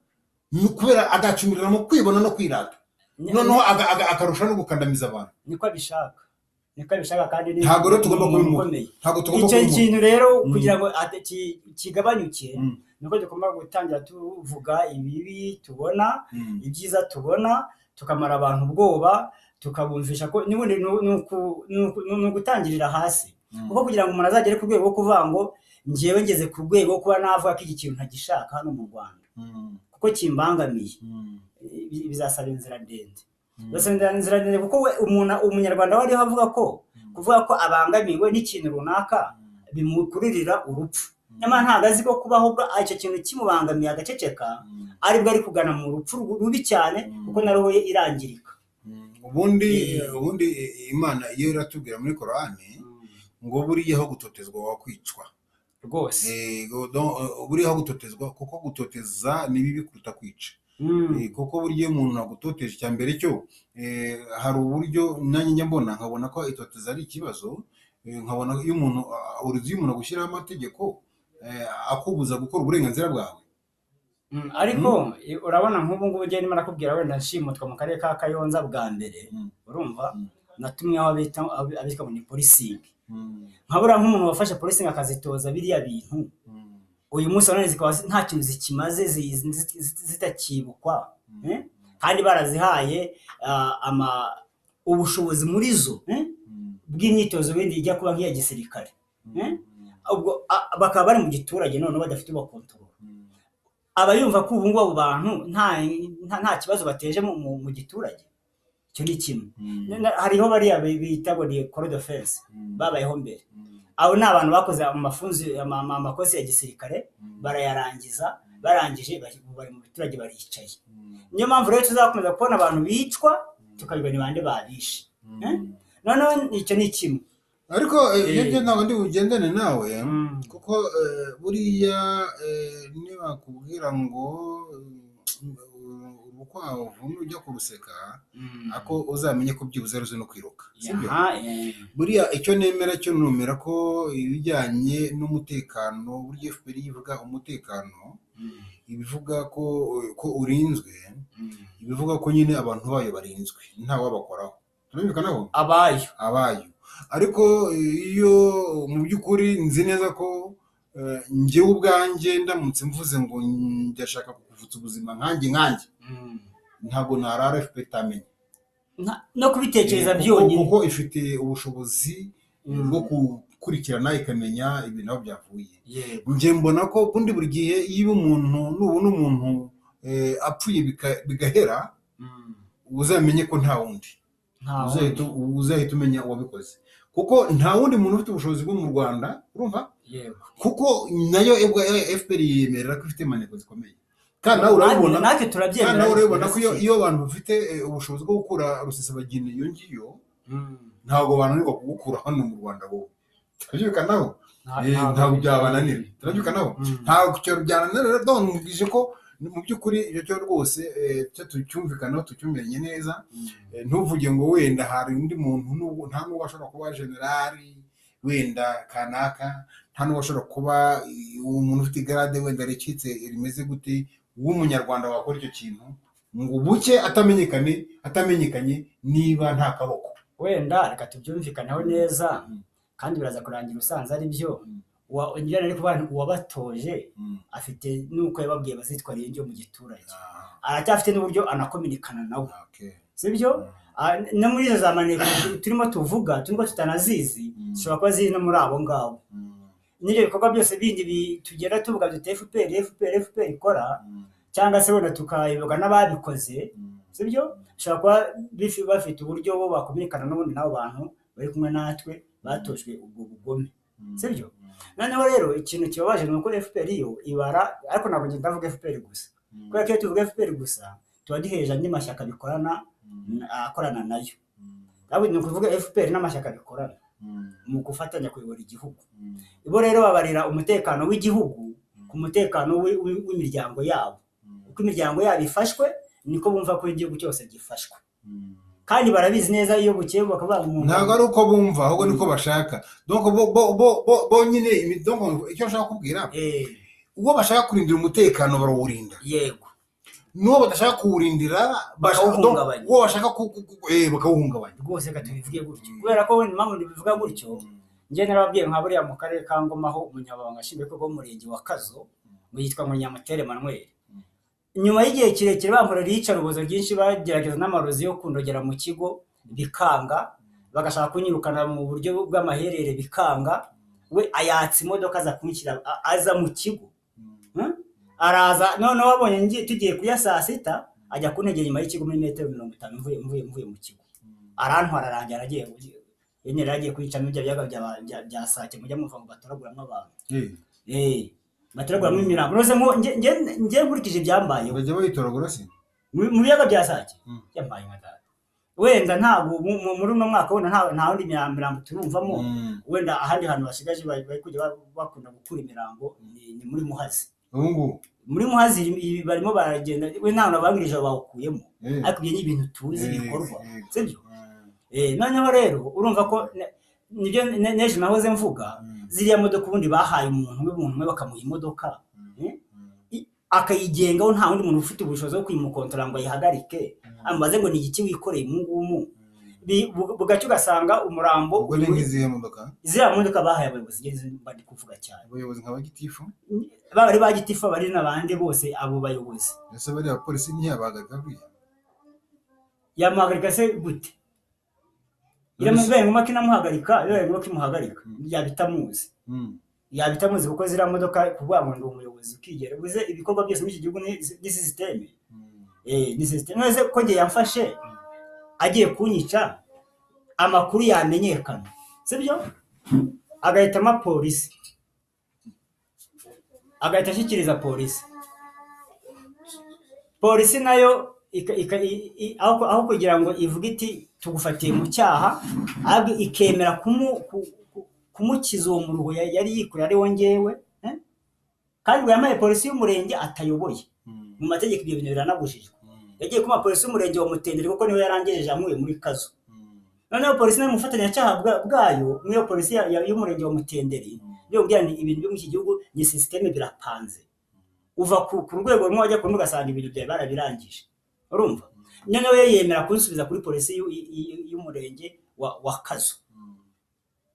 Speaker 1: kubera agacumurira mu kwibona no kwirata, noneho akarusha no gukandamiza abantu.
Speaker 2: niko abishaka kandi
Speaker 1: ntabwo rero tugomba kubimukomeye.
Speaker 2: Icyo kintu rero kugira ngo kigabanyuke nuko tugomba gutangira tuvuga ibibi tubona, ibyiza tubona, tukamara abantu ubwoba, tukabumvisha ko n'ubundi ni ugutangirira hasi, kuko kugira ngo umuntu azagere ku rwego rwo kuvuga ngo njyewe ngeze ku rwego rwo kuba navuga ko iki kintu ntagishaka hano mu Rwanda kuko kimbangamiye, bizasaba inzira ndende. Kuko umunyarwanda wari avuga ko kuvuga ko abangamiwe n'ikintu runaka bimukuririra urupfu, nyamara ntabwo azi ko kubaho icyo kintu kimubangamiye agaceceka aribwo ari kugana mu rupfu rubi cyane, kuko na roho ye irangirika.
Speaker 1: ubundi Imana iyo iratubwira muri Korani ngo buriya aho gutotezwa wakwicwa
Speaker 2: rwose,
Speaker 1: buriya aho gutotezwa, kuko gutoteza ni bibi kuruta kwica. Kuko burya umuntu agutoteje cya mbere cyo hari uburyo nanjye njya mbona nkabona ko itoteza ari ikibazo, nkabona iyo umuntu agushyiraho amategeko akubuza gukora uburenganzira bwawe.
Speaker 2: ariko urabona nk'ubu ngubu ugenda imara kubwira wenda nshimutwa mu karere ka Kayonza bwa mbere, urumva natumyeho abitwa ngo ni polisingi, nkabura nk'umuntu wafashe polisingi akazitoza biriya bintu, uyu munsi none zikaba nta kintu zikimaze, zitakibukwa, kandi barazihaye ubushobozi muri zo bw'imyitozo bindi ijya kuba nk'iya gisirikare, ubwo bakaba bari mu giturage noneho badafite ubakontorora. Aba yumva ko ubu ngubu abo bantu nta kibazo bateje mu giturage. Icyo ni kimwe. Hariho bariya bita ngo ni corps de defense babayeho mbere, abo ni abantu bakoze amakosi ya gisirikare barayarangiza, barangije bari mu biturage baricaye. Niyo mpamvu rero tuzakomeza kubona abantu bicwa tukabibona bande babishe. Noneho icyo ni kimwe.
Speaker 1: Ariko ibyo ntabwo ndi bugendane nawe, kuko buriya niba kubwira ngo urukwavu nujya kuruseka ako uzamenye ko byibuze ruzi no kwiruka, sibyo? Buriya icyo nemera cyo numera ko ibijyanye n'umutekano, burya FPR ivuga umutekano ibivuga ko urinzwe, ibivuga ko nyine abantu bayo barinzwe nta wabakoraho, turabikanaho abayo. Ariko iyo mu by'ukuri nzi neza ko njyewe ubwanjye ndamutse mvuze ngo ndashaka kuvutsa ubuzima nkanjye ntabwo narara FPR itamenye
Speaker 2: no kubitekereza byonyine,
Speaker 1: kuko ifite ubushobozi bwo gukurikirana ikamenya ibintu aho byavuye. Njye mbona ko ubundi buri gihe iyo nubona umuntu apfuye bigahera, uzamenye ko nta wundi, uzahita umenya uwabikoze, kuko nta wundi muntu ufite ubushobozi bwo mu Rwanda, urumva? Kuko nayo FPR yemerera ko ifite maneko zikomeye, kandi nawe urabibona ko iyo abantu bafite ubushobozi bwo gukura rusesabagina iyo ngiyo, ntabwo bananirwa kugukura hano mu Rwanda. wowe turabyukanaho, ntabwo byabananira, turabyukanaho, ntabwo cyo byananira. Ndumvise ko mu by'ukuri icyo cyo rwose tucyumvikanaho, tucyumenye neza. Ntuvuge ngo wenda hari undi muntu, nta n'uwo ashobora kuba generali wenda kanaka, nta n'uwo ashobora kuba umuntu ufite grade wenda ricitse rimeze gute w'umunyarwanda wakora icyo kintu ngo buke atamenyekanye niba nta kaboko.
Speaker 2: Wenda reka tubyumvikaneho neza, kandi biraza kurangira usanze ari byo. Njyana ariko abantu uwabatoje afite nuko yababwiye bazitwariye njyo mu giturage, aracyafite n'uburyo anakominikana nabo, sibyo? No muri izo zamaneko turimo tuvuga tuniko tutanazizi, zishobora kuba ziri no muri abo ngabo. N'ibyo bikorwa byose bindi tugera tuvuga dute FPR ikora, cyangwa se wenda tukayivuga n'ababikoze, sibyo? Bishobora kuba bafite uburyo bo bakominikana n'ubundi n'abo bantu bari kumwe natwe batojwe ubwo bugome, sibyo? Noneho rero ikintu kibabaje ni uko FPR yo ibara, ariko ntabwo ngenda ndavuga FPR gusa, kubera ko iyo tuvuga FPR gusa tuba duheje andi mashyaka akorana nayo. Ntabwo ni ukuvuga FPR n'amashyaka bikorana mu gufatanya kuyobora igihugu. Ibo rero babarira umutekano w'igihugu ku mutekano w'imiryango yabo. Uko imiryango yabo ifashwe niko bumva ko igihugu cyose gifashwe, kandi barabizi neza iyo bukeye bakavuga umuntu
Speaker 1: ntabwo ari uko bumva ahubwo niko bashaka donc bo nyine donc icyo nshaka kubwira uwo bashaka kurindira umutekano barawurinda
Speaker 2: yego
Speaker 1: n'uwo badashaka kuwurindira
Speaker 2: bakawuhungabanya
Speaker 1: uwo bashaka bakawuhungabanya
Speaker 2: rwose reka tubivuge gutyo kubera ko wenda impamvu bivuga gutyo njye narababwiye nka buriya mu karere ka Ngoma aho umunyamabanga nshingwabikorwa w'umurenge wa Kazo ngo yitwa Munyamutere Emmanuel nyuma y'igihe kirekire bamporera iyicarubozo ryinshi bagerageza n'amarozi yo kundogera mu kigo bikanga bagashaka kunyirukana mu buryo bw'amaherere bikanga we ayatsa imodoka aza kumushyira aza mu kigo araza noneho wabonye tugiye kuya saa sita ajya kuntegera inyuma y'ikigo muri metero 50 mvuye mu kigo arantwara arangira agiye yenera agiye kwicamo ibyo byaga bya sake mujya mumva ngo batoraguramo abantu batoraguramo imirambo rose nge nkurikije ibyambaye
Speaker 1: bajya bayitoragura se
Speaker 2: mu byaga bya sake yambaye nka wenda ntabwo muri uno mwaka wenda nta wundi mirambo turumvamo wenda ahandi hantu basigaje bari kujya bakunda gukura imirambo ni muri Muhazi muri Muhazi barimo baragenda we nta nabangirije bawukuyemo ariko ibyo ni ibintu tuzi bikorwa sibyo noneho rero urumva ko nibyo neje nahoze mvuga ziriya modoka ubundi bahaye umuntu umwe bakamuha imodoka akayigengaho nta wundi muntu ufite ubushobozi bwo kwimukontorora ngo ayihagarike amaze ngo ni igiki wikoreye mungumu bugacyo ugasanga umurambo
Speaker 1: ubwo ni nk'izihe modoka
Speaker 2: ziriya modoka bahaye abayobozi bari kuvuga cyane
Speaker 1: abayobozi nka bagitifu
Speaker 2: bari bagitifu bari n'abandi bose abo bayobozi
Speaker 1: ese bari abapolisi ntiyabahagarika buriya
Speaker 2: yamuhagarika se gute iramubaye ngo makinamuhagarika bibaye ngo kimuhagarika yabitamuzi yabitamuzi kuko zira modoka kuvuga ngo ndi umuyobozi ukigera buze ibikorwa byose muri iki gihugu ni system ni system neze ko ngiye yamfashe agiye kunyica amakuru yamenyekana sibyo agahitamo polisi agahita ashyikiriza polisi nayo aho kugira ngo ivuge iti tugufatiye mu cyaha ahubwo ikemera kumukiza uwo muruho yari yikorera ari wongewe kandi ngo yamaye polisi y'umurenge atayoboye mu mategeko ibyo bintu biranabujijwe yagiye kuma polisi y'umurenge wa Mutenderi kuko niwe yarangejeje amuye muri Kazo noneho polisi nayo mufatanyacyaha bwayo niyo polisi y'umurenge wa Mutenderi byo kugira ni ibintu byo mu iki gihugu ni systeme birapanze uva ku rwego rumwe wajya kundi ugasanga ibintu byawe barabirangije urumva noneho yemera kunsubiza kuri polisi y'umurenge wa Kazo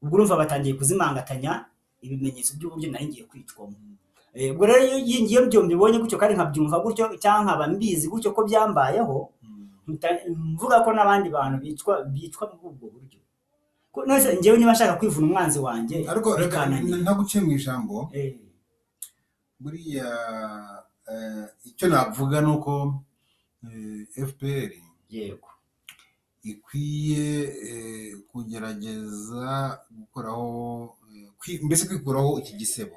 Speaker 2: ubwo urumva batangiye kuzimangatanya ibimenyetso by'uburyo nari ngiye kwicwamo ubwo rero yingiye byo mbibonye gutyo kandi nkabyumva gutyo cyangwa nkaba mbizi gutyo ko byambayeho mvuga ko n'abandi bantu bicwa mu ubwo buryo ko nose ngewe niba nshaka kwivuna umwanzi wanjye
Speaker 1: ariko ntaguciye mu ijambo buriya icyo navuga nuko FPR
Speaker 2: yego
Speaker 1: ikwiye kugerageza gukoraho mbese kwikuraho iki gisebo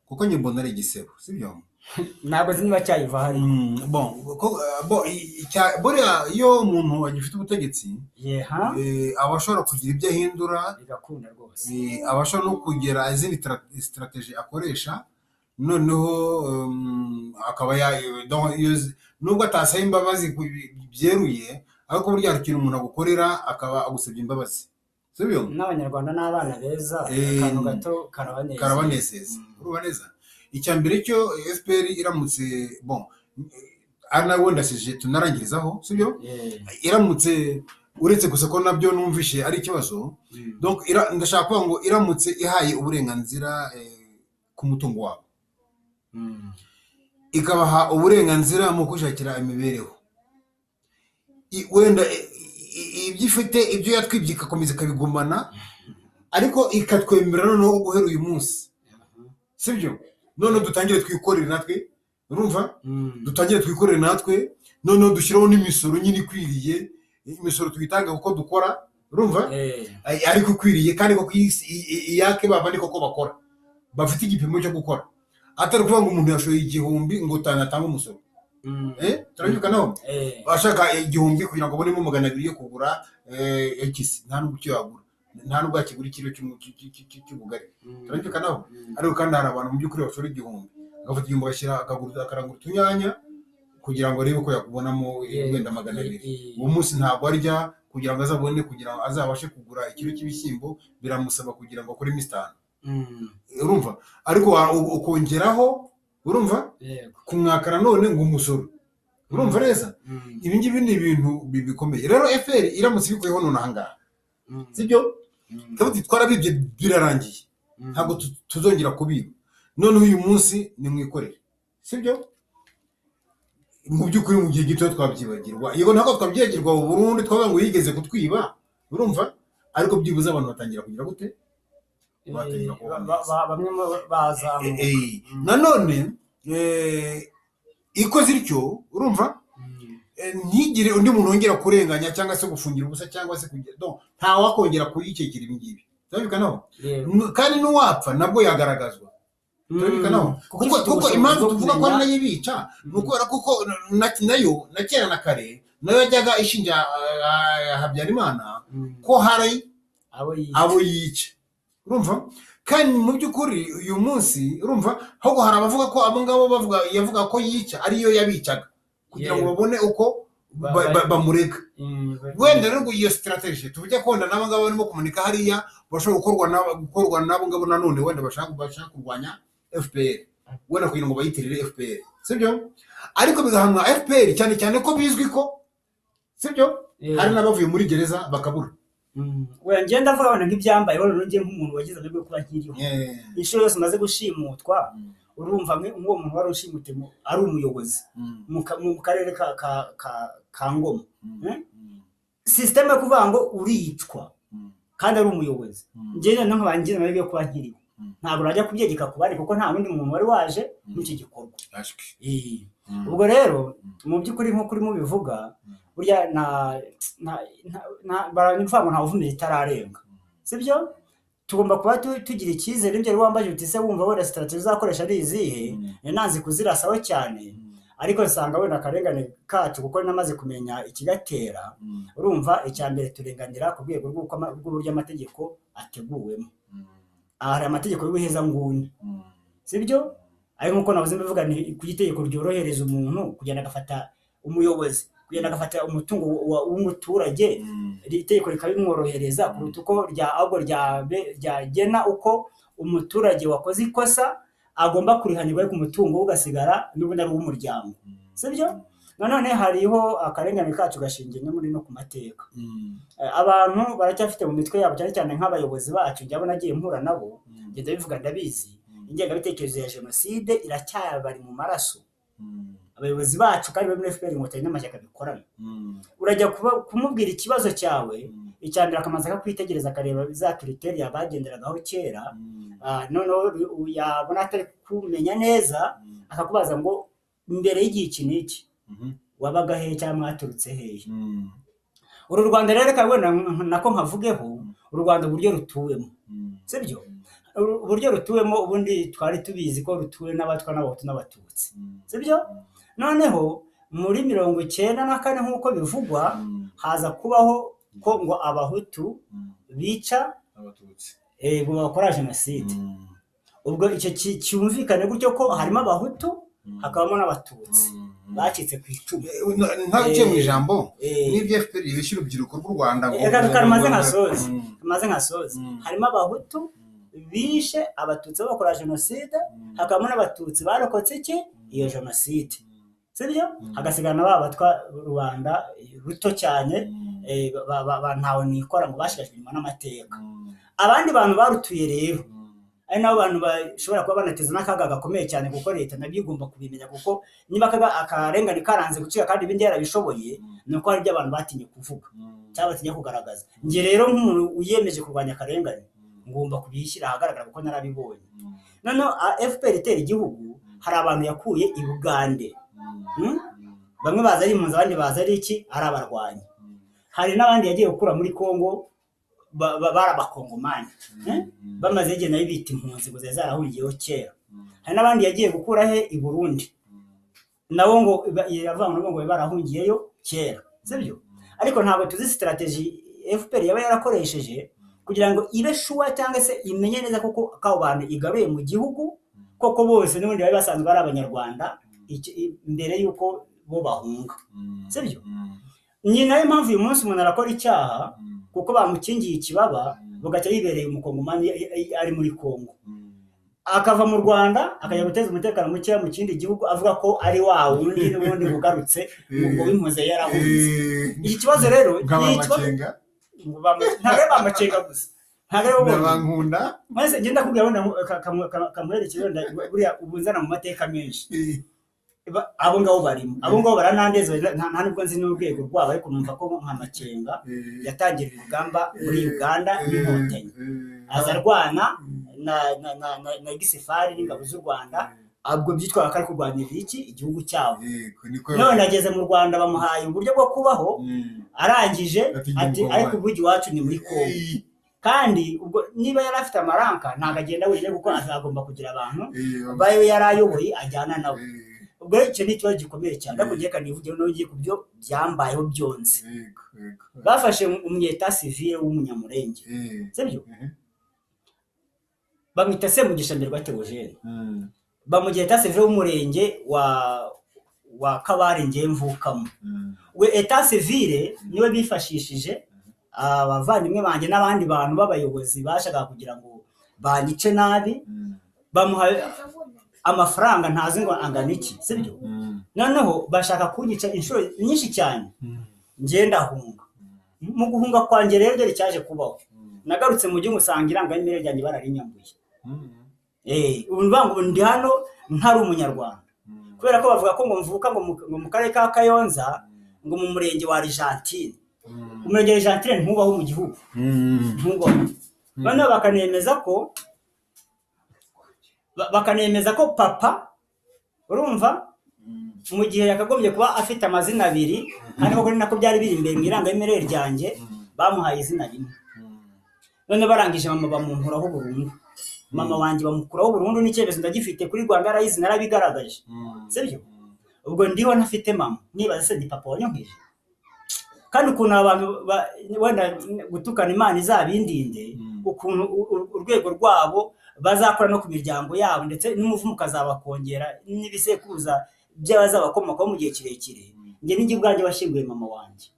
Speaker 1: kuko njye mbona ari igisebo sibyo
Speaker 2: ntabwo niba cyayiva hari
Speaker 1: buriya iyo umuntu agifite ubutegetsi abashobora kugira ibyo ahindura
Speaker 2: bigakunda rwose
Speaker 1: abashobora no kugera izindi strategy akoresha noneho akaba nubwo atasaba imbabazi byeruye ariko burya hari ikintu umuntu agukorera akaba agusabye imbabazi sibyo
Speaker 2: n'abanyarwanda n'abana beza akantu gato
Speaker 1: karabanezeza urumva neza icya mbere cyo FPR iramutse ari nawe ndasije tunarangirizaho sibyo iramutse uretse gusa ko nabyo numvishe ari ikibazo donc ndashaka kuvuga ngo iramutse ihaye uburenganzira ku mutungo wabo ikabaha uburenganzira mu kwishakira imibereho wenda ibyo ifite ibyo yatwibye ikakomeza ikabigumana ariko ikatwemera noneho guhera uyu munsi sibyo noneho dutangire twikorere natwe urumva dutangire twikorere natwe noneho dushyiraho n'imisoro nyine ikwiriye imisoro tuyitanga kuko dukora urumva ariko ikwiriye kandi ko iyake babandi koko bakora bafite igipimo cyo gukora atari kuvuga ngo umuntu yashoye 1000 ngo utanatanga umusoro turabyuka naho bashaka 1000 kugira ngo abonemo 200 yo kugura ekisi nta nubwo cyo yagura nta nubwo akigura ikiro cy'ubugari turabyuka naho ariko kandi hari abantu mu by'ukuri bashora 1000 agafata 1000 bashyira akagura akarangura utunyanya kugira ngo arebe ko yakubonamo wenda 200 uwo munsi ntabwo arya kugira ngo azabone, kugira ngo azabashe kugura ikiro cy'ibishyimbo biramusaba kugira ngo akore misitanu. Urumva, ariko ukongeraho, urumva, kumwaka nanone ngo umusoro. Urumva neza, ibi ngibi ni ibintu bikomeye. Rero FPR iramutse ibikuyeho none aha ngaha, sibyo, tuba twarabibye birarangiye, ntabwo tuzongera kubiba. Noneho uyu munsi ni mwikorere, sibyo, mu by'ukuri mu gihe gito twabyibagirwa. Yego ntabwo twabyibagirwa burundu, twavuga ngo yigeze kutwiba, urumva, ariko byibuze abantu batangira kugira gute,
Speaker 2: bamwe baza
Speaker 1: nanone ikoze ityo, urumva, ntigire undi muntu wongera kurenganya cyangwa se gufungira ubusa cyangwa se kugira nta wakongera kuyikekera ibi ngibi. Turabikanaho, kandi n'uwapfa nabwo yagaragazwa. Turabikanaho, kuko impamvu tuvuga ko ari nayo ibica ni ukubera kuko nayo na kera na kare nayo yajyaga ishinja Habyarimana ko hari abo yica. Urumva, kandi mu by'ukuri uyu munsi, urumva, ahubwo hari abavuga ko abo ngabo yavuga ko yica ariyo yabicaga kugira ngo babone uko bamurega. Wenda rero iyo strategy tuvuge ko wenda n'abo ngabo barimo kumanika hariya bashobora gukorwa n'abo ngabo nanone wenda bashaka kurwanya FPR, wenda kugira ngo bayitirire FPR, sibyo, ariko bigahanwa FPR cyane cyane ko bizwi ko, sibyo, hari n'abavuye muri gereza bakabura.
Speaker 2: Wenda ngenda avuga abantu nk'ibyambaye, wenda ngiye nk'umuntu wagize amahirwe kuba nkiriho inshuro yose maze gushimutwa. Urumva nk'uwo muntu wari ushimute ari umuyobozi mu karere ka Ngoma, system yo kuvuga ngo uricwa kandi ari umuyobozi. Njye none nk'abangize amahirwe kuba nkiriho, ntabwo najya kubyegeka ku bari kuko nta wundi muntu wari waje muri iki gikorwa. Ubwo rero mu by'ukuri nk'uko urimo bivuga, burya baranyumva ngo nta uvumira itararenga, sibyo. Tugomba kuba tugira icyizere. Ibyo wambaje uti se wumva wenda strategy uzakoresha ari izihe, nanzi kuzirasaho cyane, ariko nsanga wenda akarengane kacu kuko namaze kumenya ikigatera. Urumva, icyambere turenganira ku rwego rw'uburyo amategeko ateguwemo. Hari amategeko y'ubuheza nguni, sibyo, ariko nkuko navuze mbivuga ni ku itegeko ryorohereza umuntu kugenda agafata umuyobozi, kugenda agafata umutungo w'umuturage, itegeko rikabimworohereza kuruta uko ahubwo ryagena uko umuturage wakoze ikosa agomba kurihanirwa ku mutungo ugasigara n'ubundi ari uw'umuryango, sibyo. Nanone hariho akarengane kacu gashingiye no ku mateka. Abantu baracyafite mu mitwe yabo, cyane cyane nk'abayobozi bacu, njyabo nagiye mpura nabo, ngenda bivuga ndabizi, ingengabitekerezo ya jenoside iracyabari mu maraso. Abayobozi bacu kandi bari muri FPR inkotanyi n'amashyaka bikorana, urajya kumubwira ikibazo cyawe, icyambere akamaze akakwitegereza akareba za criteria bagenderagaho kera, noneho yabona atari kumenya neza akakubaza ngo imbere y'igihe iki n'iki wabaga hehe cyangwa mwaturutse hehe. Uru Rwanda rero reka wenda nako nkavugeho, u Rwanda uburyo rutuwemo, sibyo, uburyo rutuwemo ubundi twari tubizi ko rutuwe n'abatwa n'abahutu n'abatutsi, sibyo. Noneho muri 94 nk'uko bivugwa, haza kubaho ko ngo abahutu bica abatutsi, bakora jenoside. Ubwo icyo cyumvikane gutyo ko harimo abahutu hakabamo n'abatutsi bacitse ku icumu.
Speaker 1: Ntagiye mu ijambo n'ibyo FPR bishyira urubyiruko rw'u Rwanda ngo
Speaker 2: maze nkasoze, harimo abahutu bishe abatutsi bakora jenoside, hakabamo n'abatutsi barokotse iyo jenoside, sibyo, hagasigana babatwa Rwanda ruto cyane, ntawe nikora ngo bashigajwe inyuma n'amateka. Abandi bantu barutuye rero ari nabo bantu bashobora kuba banateza n'akaga gakomeye cyane, kuko leta nabyo igomba kubimenya, kuko niba akarengane karanze gucika kandi ibindi yarabishoboye, nuko hari ibyo abantu batinye kuvuga cyangwa batinye kugaragaza. Nge rero nk'umuntu uyemeje kurwanya akarengane ngomba kubishyira ahagaragara kuko narabibonye. Noneho FPR itera igihugu, hari abantu yakuye i Bugande, bamwe baza ari impunzi abandi baza ari ari abarwanyi. Hari n'abandi yagiye gukura muri Kongo barabakongomani, bamaze igihe nayo bita impunzi ngo zarahungiyeho kera. Hari n'abandi yagiye gukura he i Burundi, nabo ngo yavanwe ngo barahungiyeyo kera, sibyo. Ariko ntabwo tuzi strategy FPR yaba yarakoresheje kugira ngo ibe shuwa cyangwa se imenye neza koko ko abantu igaruye mu gihugu koko bose n'ubundi bari basanzwe ari abanyarwanda mbere yuko bo bahunga, sibyo. ni nayo mpamvu uyu munsi umuntu arakora icyaha kuko bamukingiye ikibaba bugacya yibereye umukongomani ari muri Kongo, akava mu Rwanda akajya guteza umutekano muke mu kindi gihugu avuga ko ari wa wundi n'ubundi bugarutse ngo bimpuze yarahunze. Iki kibazo rero ntabwo bamacenga gusa, ntabwo
Speaker 1: bankunda
Speaker 2: maze ngenda kubwira kamuherekeye buriya ubunzana mu mateka menshi. Abo ngabo barimo, abo ngabo baranandeze nta nubwo nzi n'urwego rwabo, ariko numva ko nka Makenga yatangiriye urugamba muri Uganda n'inkotanyi, aza arwana na gisifari n'ingabo z'u Rwanda, ubwo byitwaga ko ari kurwanira iki igihugu cyabo. None ageze mu Rwanda bamuhaye uburyo bwo kubaho, arangije ati ariko ubugi wacu ni muri Kongo, kandi ubwo niba yari afite amaranka ntabwo agenda wenyine kuko azagomba kugira abantu bayo yari ayoboye ajyana nabo. Ubwo icyo ni ikibazo gikomeye cyane, ariko ngiye kanivugira n'ugiye ku byo byambayeho byonse. Bafashe umweta civile w'umunyamurenge, sibyo, bamwita Semugisha Mbirwa Theogene, bamugeta civile w'umurenge wa Kabare ngiye mvukamo. We etat civile niwe bifashishije abavandimwe banjye n'abandi bantu b'abayobozi bashaka kugira ngo banyice nabi, bamuha amafaranga ntazi ngo angana iki, sibyo. Noneho bashaka kunyica inshuro nyinshi cyane, ngenda hunga. Mu guhunga kwanjye rero byari cyaje kubaho, nagarutse mu gihugu usanga irangamimerere ryanjye bararinyambuye. Ubu ngo ndi hano ntari umunyarwanda, kubera ko bavuga ko ngo mvuka ngo mu karere ka Kayonza ngo mu murenge wa Argentine. Umurenge wa Argentine ntubaho mu gihugu, ntubaho. Noneho bakanemeza ko papa, urumva, mu gihe yakagombye kuba afite amazina abiri, ariko kuri nako byari biri imbere mu irangamimerere ryanjye, bamuhaye izina rimwe. None barangije mama bamunkuraho burundu, mama wanjye bamukuraho burundu, n'icyemezo ndagifite kuri Rwanda Rayizi narabigaragaje, sibyo. Ubwo ndiho ntafite mama, nibaza se ndi papa wanyonkeje. Kandi ukuntu abantu wenda gutukana Imana izabindinde, ukuntu urwego rwabo bazakora no ku miryango yabo, ndetse n'umuvumo ukazabakongera n'ibisekuruza by'abazabakomokaho mu gihe kirekire. Njye n'ingi bwanjye washyinguye mama wanjye,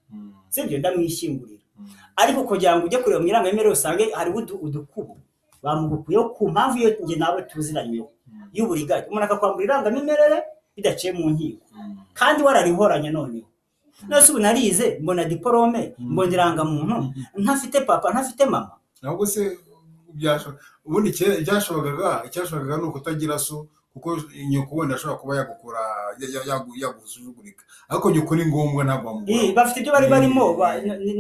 Speaker 2: sibyo, ndamwishyingurira. Ariko kugira ngo ujye kureba mu irangamimerere usange hariho udukubo bamugukuyeho ku mpamvu iyo njye nawe tuziranyweho y'uburiganya. Umuntu akakwambura irangamimerere bidaciye mu nkiko, kandi wararihoranye. Noneho nose ubu narize, mbona diporome, mbona irangamuntu, ntafite papa ntafite mama.
Speaker 1: Ntabwo se ubundi icyashobokaga ni ukutagira so, kuko nyoko wenda ashobora kuba yagukora yagusuzugurika, ariko nyoko ni ngombwa ntabwo bamubura.
Speaker 2: Bafite ibyo bari barimo,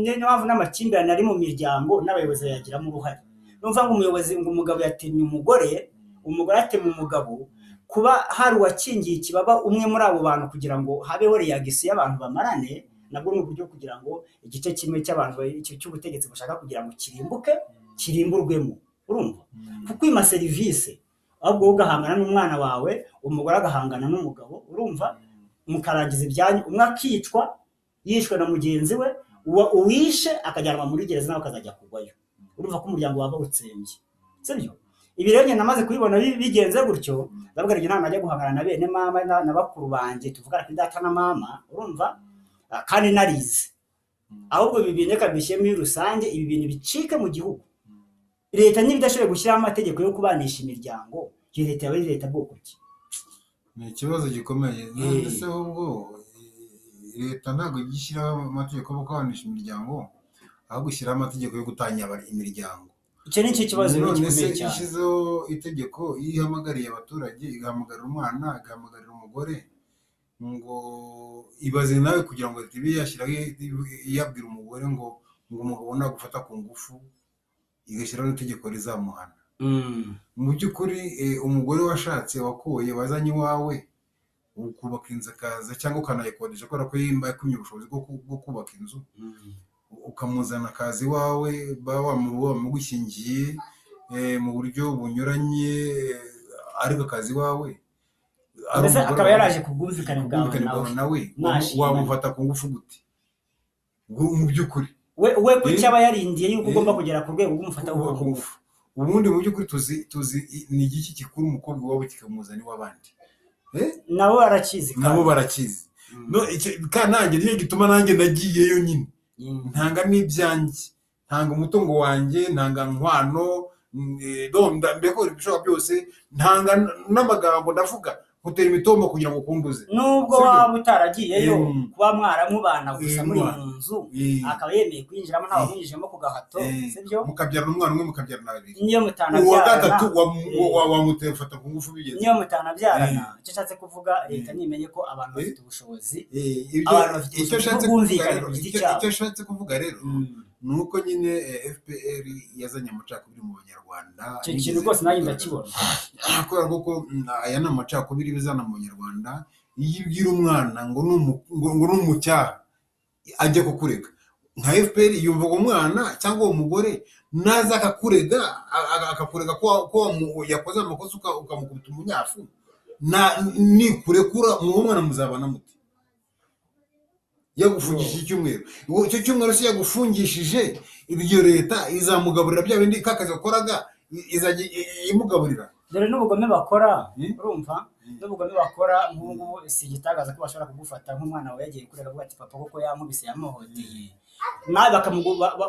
Speaker 2: niyo mpamvu n'amakimbirane ari mu miryango n'abayobozi bayagiramo uruhare. Numva ngo umuyobozi ngo umugabo yatemye umugore, umugore atemye umugabo, kuba hari uwakingiye ikibaba umwe muri abo bantu kugira ngo habeho reagisi y'abantu bamarane, nabwo ni uburyo kugira ngo igice kimwe cy'abantu cy'ubutegetsi bushaka kugira ngo kirimburwemo, urumva, kukwima serivisi, ahubwo ugahangana n'umwana wawe, umugore agahangana n'umugabo, urumva, mukarangiza ibyanyu, umwe akicwa yishwe na mugenzi we, uwishe akajyanwa muri gereza nawe akazajya kugwayo. Urumva ko umuryango waba utsembye, sibyo. Ibi rero namaze kubibona bigenze gutyo, ndavuga ngo nta najya guhangana na bene mama na bakuru banjye tuvugana kuri data na mama, urumva, kandi narize. Ahubwo ibi bintu kabishyemo muri rusange, ibi bintu bicike mu gihugu. Leta niba idashoboye gushyiraho amategeko yo kubanisha imiryango, iyo leta yaba ari leta bwoko ki?
Speaker 1: Ni ikibazo gikomeye. Ese ahubwo leta ntabwo igishyiraho amategeko yo kubanisha imiryango, aho gushyiraho amategeko yo gutanya imiryango.
Speaker 2: Icyo ni cyo kibazo
Speaker 1: gikomeye cyane. Ishyizeho itegeko ihamagariye abaturage, igahamagarira umwana, igahamagarira umugore, ngo ibaze nawe kugira ngo ibe yashyiraho, yabwira umugore ngo umugabo nagufata ku ngufu, igashyiraho itegeko rizamuhana. Mu by'ukuri umugore washatse wakoye wazanye iwawe, ukubaka inzu akaza cyangwa ukanayikodesha kubera ko yakumye ubushobozi bwo kubaka inzu, ukamuzana akazi iwawe, wamugushyingiye mu buryo bunyuranye, ariko akazi iwawe
Speaker 2: akaba yaraje kubwumvikane bwawe
Speaker 1: nawe, wamufata ku ngufu gute? Mu by'ukuri
Speaker 2: we kuki aba yarindiye yuko ugomba kugera ku rwego rw'umufata ku ngufu?
Speaker 1: Ubundi mu by'ukuri tuzi ni igiki gikuru umukobwa wabo kikamuzana iw'abandi,
Speaker 2: nabo barakizi.
Speaker 1: Nabo barakizi. no kandi nanjye niyo gituma nanjye nagiyeyo nyine ntanga n'ibyanjye, ntanga umutungo wanjye, ntanga nkwano, mbeko ibishobora byose, ntanga n'amagambo ndavuga gutera imitombo kugira ngo ukumbuze.
Speaker 2: Nubwo waba utaragiyeyo kuba mwaramubana gusa muri mu nzu akaba yemeye kwinjiramo ntawe mwinjijemo ku gahato, sibyo
Speaker 1: mukabyarana umwana umwe, mukabyarana babiri,
Speaker 2: niyo mutanabyarana
Speaker 1: uwa gatatu wamutera ufata ku ngufu bigeze,
Speaker 2: niyo mutanabyarana. Icyo nshatse kuvuga leta nimenye ko abantu bafite ubushobozi, abantu bafite ubushobozi bwumvikana ku giti cyabo.
Speaker 1: Icyo nshatse kuvuga rero nuko nyine FPR yazanye amacakubiri mu banyarwanda.
Speaker 2: Icyo kintu rwose nanjye ndakibona,
Speaker 1: kubera ko aya ni amacakubiri bizana mu banyarwanda. Iyo ubwira umwana ngo n'umucyaha ajya kukurega, nka FPR yumva ngo umwana cyangwa uwo mugore naza akakurega ko yakoze amakosa ukamukubita umunyafu, nikurekura muwo mwana muzabana muti yagufungishije icyumweru. Icyo cyumweru se yagufungishije, ibyo leta izamugaburira bya bindi kakazi wakoraga izajya imugaburira.
Speaker 2: dore n'ubugome bakora, urumva n'ubugome bakora nk'ubu si igitangaza ko bashobora kugufata nk'umwana wawe yagiye kurega avuga ati papa koko yankubise yamuhoteye, nawe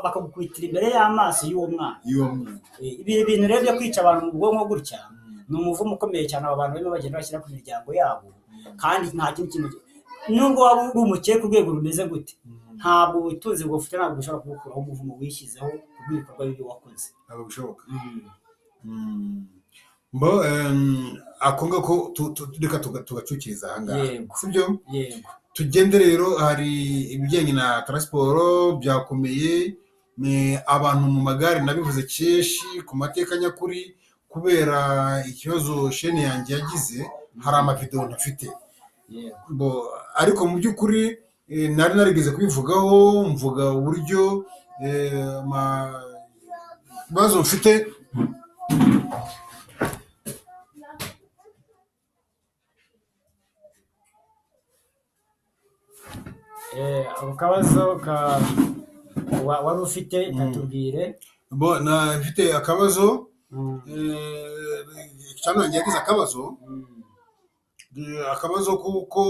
Speaker 2: bakagukubitira imbere y'amaso y'uwo mwana. Ibi bintu rero byo kwica abantu mu bwonko gutya ni umuvumo ukomeye cyane aba bantu barimo bagenda bashyira ku miryango yabo, kandi nta kindi kintu nubwo waba uri umukire ku rwego rumeze gute, ntabwo ubutunzi bufite ntabwo bushobora kubukuraho umuvumo wishyizeho ku bw'ibikorwa bibi wakoze.
Speaker 1: Ntabwo bishoboka. Ako ngako reka tugacukiriza aha ngaha, sibyo? Tugende rero, hari ibijyanye na transport byakomeye, abantu mu magare nabivuze kenshi ku mateka nyakuri, kubera ikibazo shene yanjye yagize, hari amavideo ntafite. Ariko mu by'ukuri nari narigeze kubivugaho, mvuga uburyo bazo mfite.
Speaker 2: Ako kabazo wari ufite katubwire.
Speaker 1: Mfite akabazo, cyane yagize akabazo kuko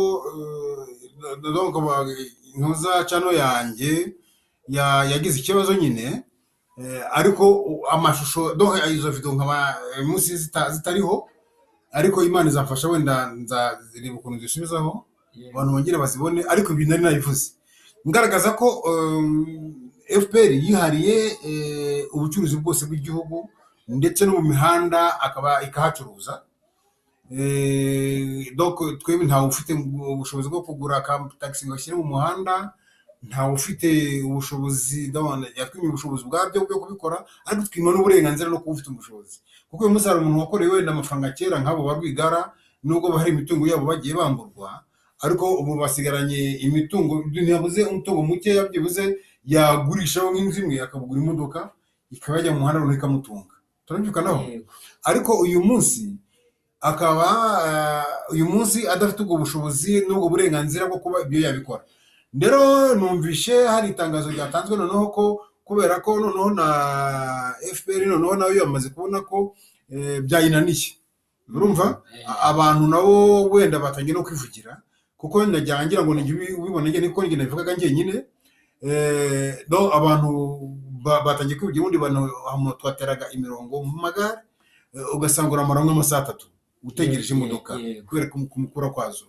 Speaker 1: ntuza cano yanjye yagize ikibazo nyine, ariko amashusho izo video nkaba munsi zitariho, ariko Imana izamfasha, wenda nzareba ukuntu zisubizaho abantu bongere bazibone. Ariko ibi nari nabivuze ngaragaza ko FPR yihariye ubucuruzi bwose bw'igihugu ndetse no mu mihanda akaba ikahacuruza. Donc twebwe ntawe ufite ubushobozi bwo kugura taxi ngo ashyire mu muhanda, ntawe ufite ubushobozi, yatwimye ubushobozi bwabyo bwo kubikora, ariko twima n'uburenganzira no kuba ufite ubushobozi. Kuko uyu munsi hari umuntu wakoreye wenda amafaranga kera nk'abo barwigara, nubwo bahari imitungo yabo bagiye bamburwa, ariko ubu basigaranye imitungo, ntiyabuze umutungo mukeya, byibuze yagurishaho nk'inzu imwe akabugura imodoka ikaba yajya mu muhanda runaka ikamutunga. Turabyukanaho. Ariko uyu munsi adafite ubwo bushobozi n'ubwo burenganzira bwo kuba ibyo yabikora. Rero numvishe hari itangazo ryatanzwe noneho ko kubera ko noneho na FPR noneho nayo yamaze kubona ko byayinaniye. Urumva abantu nabo wenda batangiye no kwivugira, kuko ndagira ngo ubibona njye niko njye nabivugaga njye nyine. Abantu batangiye kwivugira, ubundi bantu twateraga imirongo mu magare, ugasanga uramara nk'amasaha 3 utegereje imodoka kubera kumukura kwazo.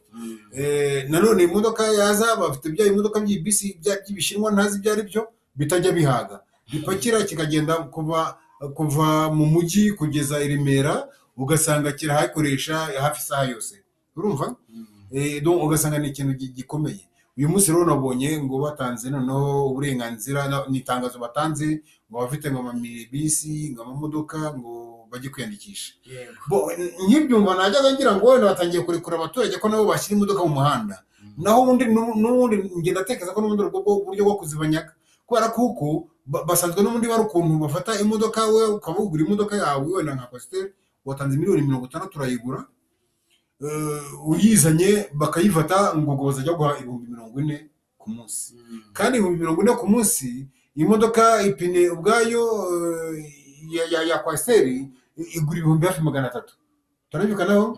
Speaker 1: Nanone imodoka yaza bafite bya imodoka by'ibisi by'ibishinwa ntazi byari byo bitajya bihaga, bipakira kikagenda kuva mu mujyi kugeza i Remera, ugasanga kirahakoresha hafi isaha yose. Urumva? Donc ugasanga ni ikintu gikomeye. Uyu munsi rero nabonye ngo batanze noneho uburenganzira, n'itangazo batanze ngo bafite ngo amabisi, ngo amamodoka, ngo bajye kwiyandikisha. Nkibyumva najyaga ngira ngo wenda batangiye kurekura abaturage ko nabo bashyira imodoka mu muhanda, naho n'ubundi ngenda atekereza ko n'ubundi buryo bwo kuzibanyaga, kubera kuko basanzwe n'ubundi bari ukuntu bafata imodoka, we ukabugura imodoka yawe wenda nka Coaster watanze miliyoni 50 turayigura, uyizanye bakayifata ngo bazajya guha 40,000 ku munsi. Kandi 40,000 ku munsi imodoka ipine ubwayo ya Coaster igura 300,000. turabikanaho.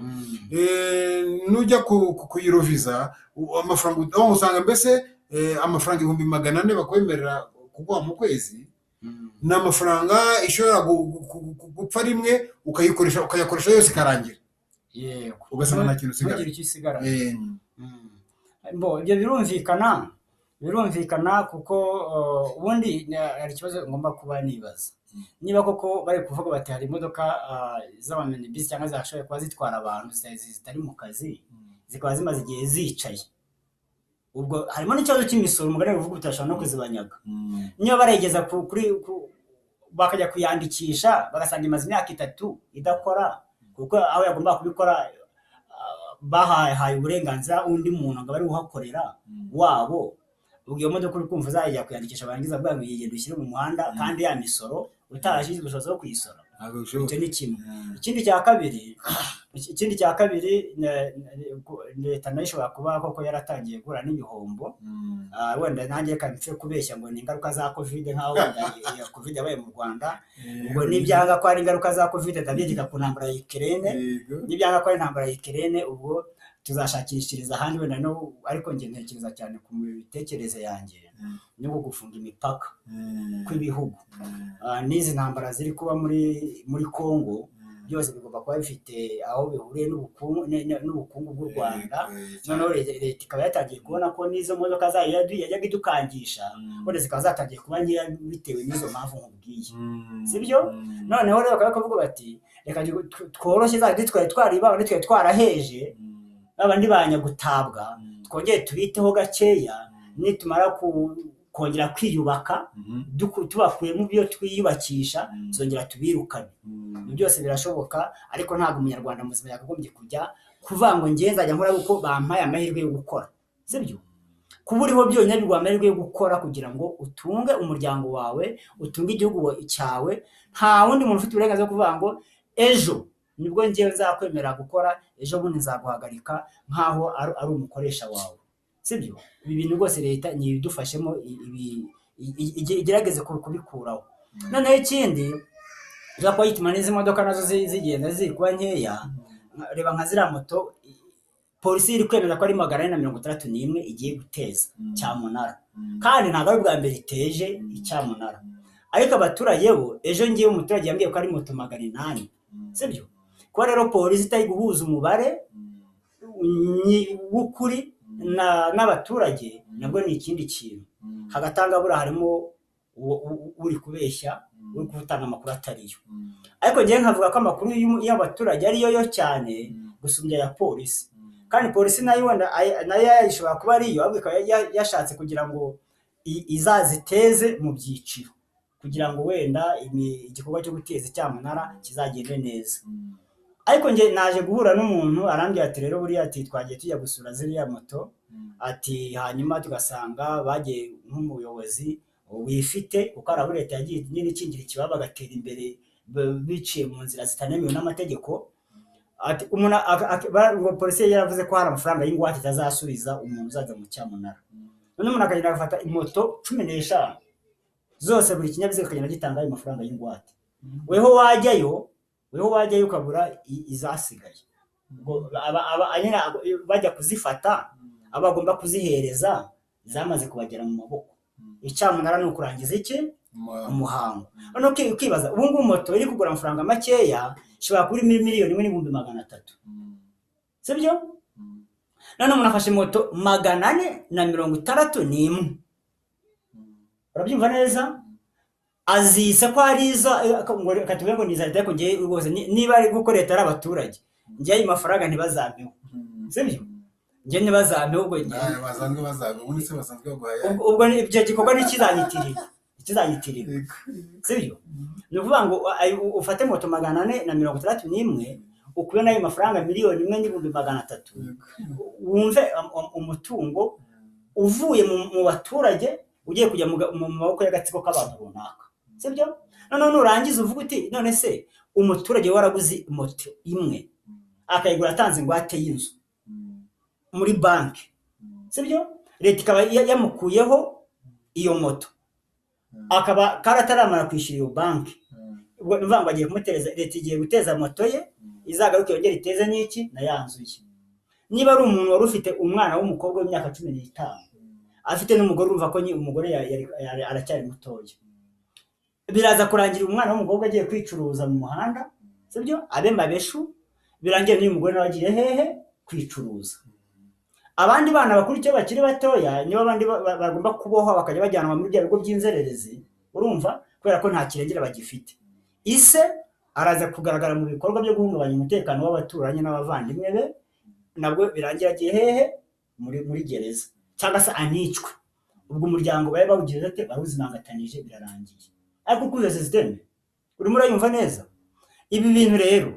Speaker 1: Nujya kuyiroviza amafaranga usanga mbese amafaranga 400 bakwemerera kuguha mu kwezi, ni amafaranga ishobora gupfa rimwe ukayakoresha yose ikarangira,
Speaker 2: yego
Speaker 1: ugasanga nta kintu
Speaker 2: ntugire icyo usigara. Ibyo birumvikana kuko ubundi hari ikibazo ngomba kuba nibaza, niba koko bari kuvuga bati hari imodoka z'abaminibisi cyangwa zashoboye kuba zitwara abantu zitari mu kazi zikaba zimaze igihe zicaye, ubwo harimo n'ikibazo cy'imisoro umugani uvuga utashobora no kuzibanyaga. Niyo barayigeza bakajya kuyandikisha bagasanga imaze imyaka 3 idakora, kuko aho yagomba kubikora bahaye uburenganzira undi muntu ngo bari guhakorera wabo, ubwo iyo modoka uri kumva uzajya kuyandikisha barangiza bwa ngo yigenda ushyire mu muhanda kandi ya misoro utarashize ubushobozi bwo kuyisora. Icyo ni kimwe. Ikindi cya kabiri leta nayo ishobora kuba koko yaratangiye gura n'ibihombo, wenda nanjye kanitse kubeshya ngo ni ingaruka za covid, nkaho wenda iyo covid yabaye mu Rwanda, ubwo nibyanga ko ari ingaruka za covid tabyegeka ku ntambara ya Ukraine, nibyanga ko ari intambara ya Ukraine, ubwo tuzashakishiriza ahandi wenda no, ariko nge ntekereza cyane ku mitekerereze yanjye no gufunga imipaka kw'ibihugu. N'izi ntambara ziri kuba muri Congo byose bigomba kuba bifite aho bihuriye n'ubukungu bw'u Rwanda. Noneho leta ikaba yatangiye kubona ko n'izo modoka zayo yajyaga idukangisha wenda zikaba zatangiye kuba nkeya bitewe n'izo mpamvu nkubwiye, sibyo? Noneho rero bakaba bakavuga bati reka tworoshye za twari twariba twari twaraheje abandi banyagutabwa, twongeye tubiteho gakeya, nitumara kongera kwiyubaka tubakuye mu byo twiyubakisha tuzongera tubirukane. Ibyo byose birashoboka, ariko ntabwo umunyarwanda muzima yakagombye kujya kuvuga ngo ngiye nzajya nkora uko bampaye amahirwe yo gukora, sibyo? Kuba uriho byonyine biguha amahirwe yo gukora kugira ngo utunge umuryango wawe, utunge igihugu cyawe. Nta wundi muntu ufite uburenganzira bwo kuvuga ngo ejo nibwo ngiye nzakwemera gukora, ejo bundi nzaguhagarika nkaho ari umukoresha wawe, sibyo? Ibi bintu rwose leta nibidufashemo igerageze kubikuraho. Noneho ikindi ko yituma n'izi modoka nazo zigenda zikuba nkeya, reba nka ziriya moto polisi iri kwemeza ko ari 461 igiye guteza cyamunara, kandi ntabwo ari ubwa mbere iteje icyamunara. Ariko abaturage bo, ejo ngiye umuturage yambwiye ko ari moto 800, sibyo? Kuba rero polisi itari guhuza umubare w'ukuri n'abaturage nabwo ni ikindi kintu. Hagatanga bura harimo uri kubeshya, uri gutanga amakuru atariyo. Ariko ngiye nkavuga ko amakuru y'abaturage ariyo yo cyane gusumbya ya polisi, kandi polisi nayo wenda nayo yashobora kuba ariyo, ahubwo ikaba yashatse kugira ngo izaziteze mu byiciro kugira ngo wenda igikorwa cyo guteza icyamunara kizagende neza. Ariko nge naje guhura n'umuntu arambwira ati rero buriya ati twagiye tujya gusura ziriya moto, ati hanyuma tugasanga bagiye nk'umuyobozi wifite kuko araho leta yagiye nyine ikingira ikibaba bagatera imbere biciye mu nzira zitanemewe n'amategeko. Ati umuntu polisi yaravuze ko hari amafaranga y'ingwate itazasubiza umuntu uzaza mu cyamunara. None umuntu akagenda agafata imoto 15 zose, buri kinyabiziga kagenda gitanga ayo mafaranga y'ingwate. Weho wajyayo ukabura izasigaye. Bajya kuzifata abagomba kuzihereza zamaze kubagera mu maboko. Icyamunara ni ukurangiza iki? Umuhango. None ukibaza ubu ngubu moto iri kugura amafaranga makeya ishobora kuri 1,300,000, sibyo? None umuntu afashe moto 461, urabyumva neza? Azise ko ari izo katubwira ngo niza leta ko ngiye rwose niba ari gukorera ari abaturage ngiye ayo mafaranga ntibazampeho, sibyo? Ngiye ntibazampeho, ubwo ngiye
Speaker 1: bazampeho ubundi se basanzwe baguhaye,
Speaker 2: ubwo ibyo gikorwa n'ikizanyitirira, sibyo? Ni ukuvuga ngo ufate moto 461 ukube n'ayo mafaranga 1,300,000, wumve umutungo uvuye mu baturage ugiye kujya mu maboko y'agatsiko k'abantu runaka, sibyo? None nurangiza uvuga uti none se umuturage waraguze moto imwe akayigura atanze ingwate y'inzu muri banki, sibyo? Leta ikaba yamukuyeho iyo moto, akaba karataramara kwishyura iyo banki. Ubwo mvuga ngo agiye kumutereza, leta igiye guteza moto ye izagaruke yongere iteze n'iki na yanzuye. Niba ari umuntu wari ufite umwana w'umukobwa w'imyaka 15 afite n'umugore, urumva ko umugore aracyari mutoya, biraza kurangira umwana w'umukobwa agiye kwicuruza mu muhanda, sibyo, abe mabeshu, birangiye n'uyu mugore nawe agiye hehe kwicuruza. Abandi bana bakuru icyo bakiri batoya nibo abandi bagomba kubohwa bakajya bajyanwa muri bya bigo by'inzererezi, urumva, kubera ko nta kirengera bagifite. Ise araza kugaragara mu bikorwa byo guhungabanya umutekano w'abaturanyi n'abavandimwe be, nabwo birangira agiye hehe muri gereza, cyangwa se anicwe. Ubwo umuryango baye bawugize ate, baruzimangatanije, birarangiye. Ariko kuzo system urimo urayumva neza. Ibi bintu rero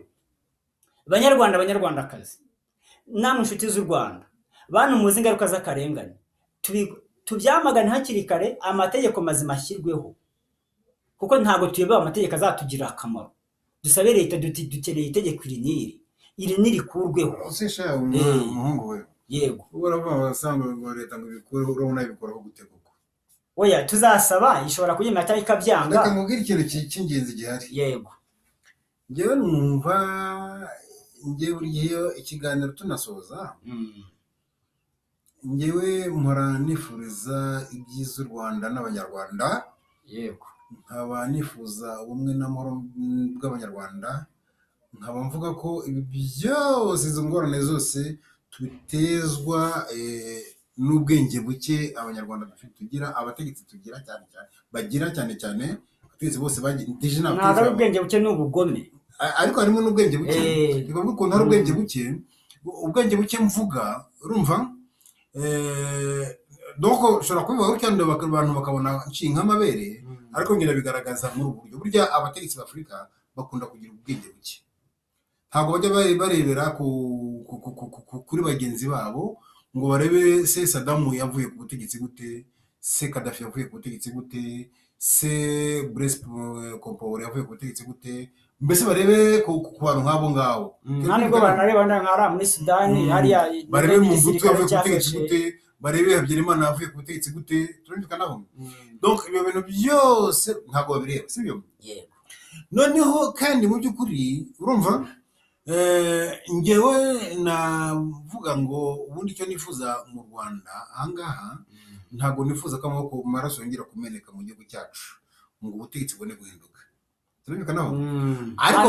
Speaker 2: banyarwanda, abanyarwandakazi, namwe inshuti z'u Rwanda, bantu muzi ingaruka z'akarengane, tubyamagane hakiri kare, amategeko mazima ashyirweho, kuko ntabwo tuyeba amategeko azatugirira akamaro. Dusabe leta dukeneye itegeko iri nirikurweho.
Speaker 1: Usisha umuhungu we,
Speaker 2: yego,
Speaker 1: ubaravuga basanga ngo leta ngo bikureho, urabona bikoraho gute koko?
Speaker 2: Oya, tuzasaba, ishobora kuyima cyangwa ikabyanga.
Speaker 1: Reka mubwire ikintu cy'ingenzi gihari.
Speaker 2: Yego,
Speaker 1: njyewe numva, njyewe buri gihe ikiganiro tunasoza, njyewe mpora nifuriza ibyiza u Rwanda n'abanyarwanda.
Speaker 2: yego,
Speaker 1: nkaba nifuza ubumwe n'amahoro bw'abanyarwanda, nkaba mvuga ko ibi byose, izo ngorane zose tubitezwa n'ubwenge buke abanyarwanda tugira, abategetsi tugira bagira cyane cyane, abategetsi bose bagije inama.
Speaker 2: ntabwo ari ubwenge buke, ni ubugome,
Speaker 1: ariko harimo n'ubwenge buke. Reka mvuge ukuntu hari ubwenge buke. Ubwenge buke mvuga, urumva, doko ushobora kubibaho cyane abantu bakabona nshinga nk'amabere, ariko ngira bigaragaza muri ubu buryo. Burya abategetsi b'Afurika bakunda kugira ubwenge buke, ntabwo bajya barebera kuri bagenzi babo ngo barebe se Sadamu yavuye ku butegetsi gute, se Kadafi yavuye ku butegetsi gute, se Blaise Compaoré yavuye ku butegetsi gute, mbese barebe ku bantu nk'abo ngabo.
Speaker 2: ntabwo banareba nk'ara muri Sudani hariya,
Speaker 1: barebe mu mutwe yavuye ku butegetsi gute, barebe Habyarimana yavuye ku butegetsi gute, turumvikanaho. Donc ibyo bintu byose ntabwo babireba, sibyo?
Speaker 2: yego.
Speaker 1: Noneho kandi mu by'ukuri, urumva, njyewe navuga ngo ubundi icyo nifuza mu Rwanda ahangaha, ntabwo nifuza ko amaboko mu maraso yongera kumeneka mu gihugu cyacu ngo ubutegetsi bubone guhinduka, turumvikanaho. Ariko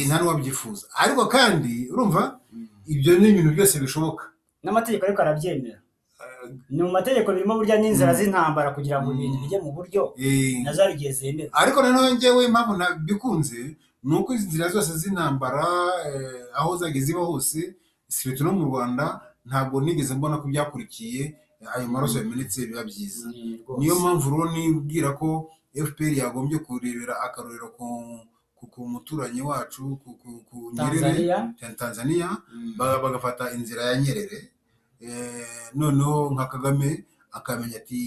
Speaker 1: nta n'uwabyifuza, ariko kandi urumva, ibyo ni ibintu byose bishoboka,
Speaker 2: n'amategeko ariko arabyemera. Ni mu mategeko birimo burya n'inzira z'intambara kugira ngo ibintu bijye mu buryo nazo arigiye zemera.
Speaker 1: Ariko noneho njyewe impamvu bikunze ni uko izi nzira zose z'intambara aho zagiye ziba hose, sirete no mu Rwanda, ntabwo nigeze mbona ko byakurikiye ayo maraso yamenetse biba byiza. Niyo mpamvu rero nibwira ko FPR yagombye kurebera akarorero ku muturanyi wacu, ku Nyerere, Tanzania, bagafata inzira ya Nyerere. Noneho nka Kagame akamenya ati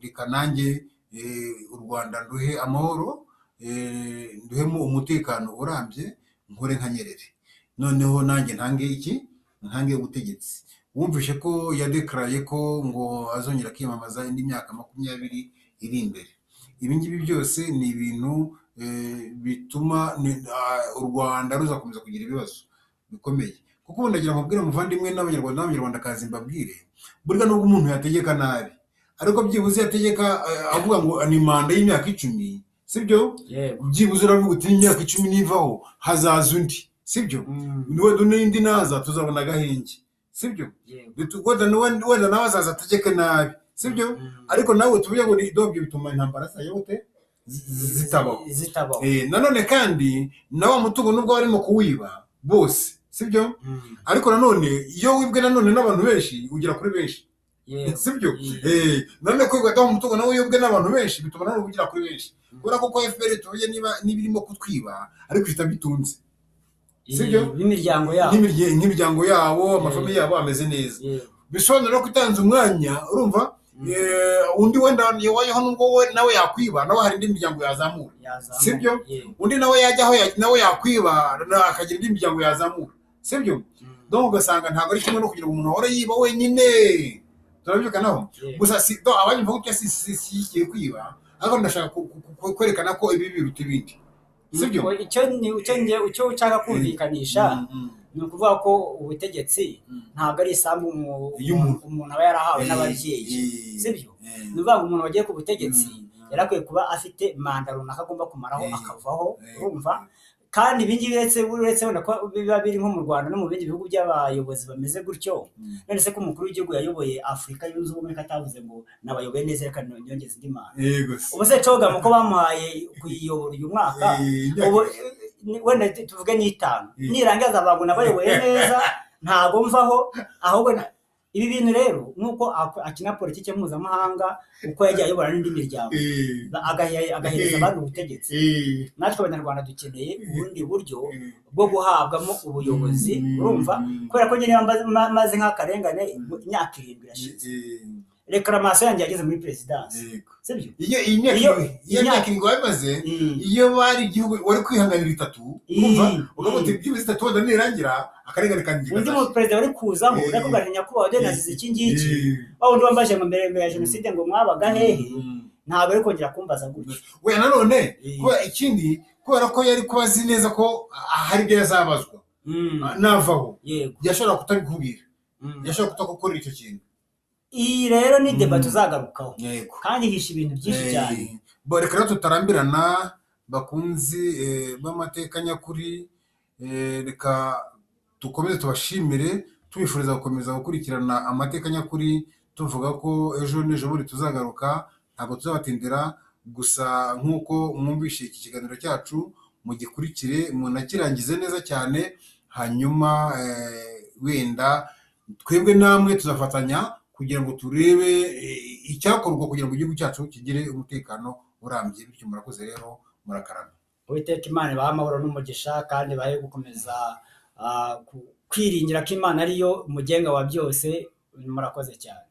Speaker 1: reka nanjye u Rwanda nduhe amahoro, nduhemo umutekano urambye, nkore nka Nyerere. Noneho nanjye ntange ubutegetsi. Wumvishe ko yadekaraye ko ngo azongera kwiyamamaza indi myaka 20 iri imbere. Ibi ngibi byose ni ibintu bituma u Rwanda ruzakomeza kugira ibibazo bikomeye. Kuko ndagira mubwire muvandimwe n'abanyarwanda n'abanyarwandakazi, mbabwire, burya nubwo umuntu yategeka nabi, ariko byibuze yategeka avuga ngo ni manda y'imyaka 10, sibyo? Byibuze uravuga uti imyaka 10 nivaho hazaza undi, sibyo? N'indi naza tuzabona agahenge, sibyo? Wenda nawe azaza ategeke nabi, sibyo? Ariko nawe tuvuye ngo idobyo bituma intambara sayote zitabaho. Nanone kandi nawe mutungo nubwo barimo kuwiba bose, sibyo? Ariko nanone iyo wibwe nanone n'abantu benshi ugira kuri benshi, sibyo? None ko gataho umutungo nawe wibwe n'abantu benshi bituma nanone ugira kuri benshi. Kubera ko FPR tuvuye nibirimo kutwiba ariko bitabitunze, sibyo? N'imiryango yabo, amafamiye yabo ameze neza. Bisobanura ko itanze umwanya, urumva, undi wenda yawayeho nubwo nawe yakwiba, nawe hari indi miryango yazamura, sibyo? Undi nawe yajyaho nawe yakwiba akagira indi miryango yazamura, sibyo? Donc ugasanga ntabwo ari kimwe no kugira umuntu ahora yiba wenyine, turabyukanaho. Gusa abanyumva ko si kwiba, ariko ndashaka kwerekana ko ibi biruta ibindi, sibyo?
Speaker 2: icyo ushaka kumvikanisha ni ukuvuga ko ubutegetsi ntabwo ari isambu umuntu aba yarahawe n'ababyeyi, sibyo? ni ukuvuga ngo umuntu wagiye ku butegetsi yarakwiye kuba afite manda runaka agomba kumaraho akavaho, urumva? kandi ibi ngibi uretse wenda ko biba biri nko mu Rwanda no mu bindi bihugu by'abayobozi bameze gutyo, none se ko umukuru w'igihugu yayoboye Afurika yunze ubumwe katavuze ngo nabayoboye neza reka nyongeze indi manda? ubu se cogamo ko bamuhaye kuyiyobora uyu mwaka, wenda tuvuge n'itanu, nirangiza abantu nabayoboye neza ntago mvaho, ahubwo ibi bintu rero nuko akina politike mpuzamahanga uko yagiye ayobora n'indi miryango agahereza abantu ubutegetsi. natwe abanyarwanda dukeneye ubundi buryo bwo guhabwamo ubuyobozi, urumva? kubera ko nyine maze nk'akarengane imyaka 7 irashize, reklamasyon yanjye yageze muri presidansi, sibyo?
Speaker 1: iyo myaka 7 wabimaze, iyo bari igihugu wari kwihanganira 3, urumva? ugamuta ibyo 3 wenda nirangira akarengane kangiga,
Speaker 2: undi mu president wari kuzaho nakubwira nyakubahwa de nazize iki ngiki, wundi wambaje mu mbere ya jenoside ngo mwabaga hehe, ntabwo ari kongera kumbaza gutyo.
Speaker 1: we nanone kubera ikindi, kubera ko yari kubazi neza ko hari ibyo yazabazwa navaho, yashobora kutabikubwira, yashobora kutagukorera icyo kintu.
Speaker 2: iyi rero ni deba tuzagarukaho kandi hisha ibintu byinshi cyane.
Speaker 1: reka rero tutarambirana bakunzi b'amateka nyakuri, reka dukomeze tubashimire tubifuriza gukomeza gukurikirana amateka nyakuri, tuvuga ko ejo n'ejo bundi tuzagaruka, ntabwo tuzabatindira. gusa nk'uko mwumvishe iki kiganiro cyacu mugikurikire munakirangize neza cyane, hanyuma wenda twebwe namwe tuzafatanya kugira ngo turebe icyakorwa kugira ngo igihugu cyacu kigire umutekano urambye. bityo murakoze rero, murakarama.
Speaker 2: Uwiteka Imana ibahe amahoro n'umugisha, kandi bahe gukomeza kwiringira ko Imana ariyo umugenga wa byose. murakoze cyane.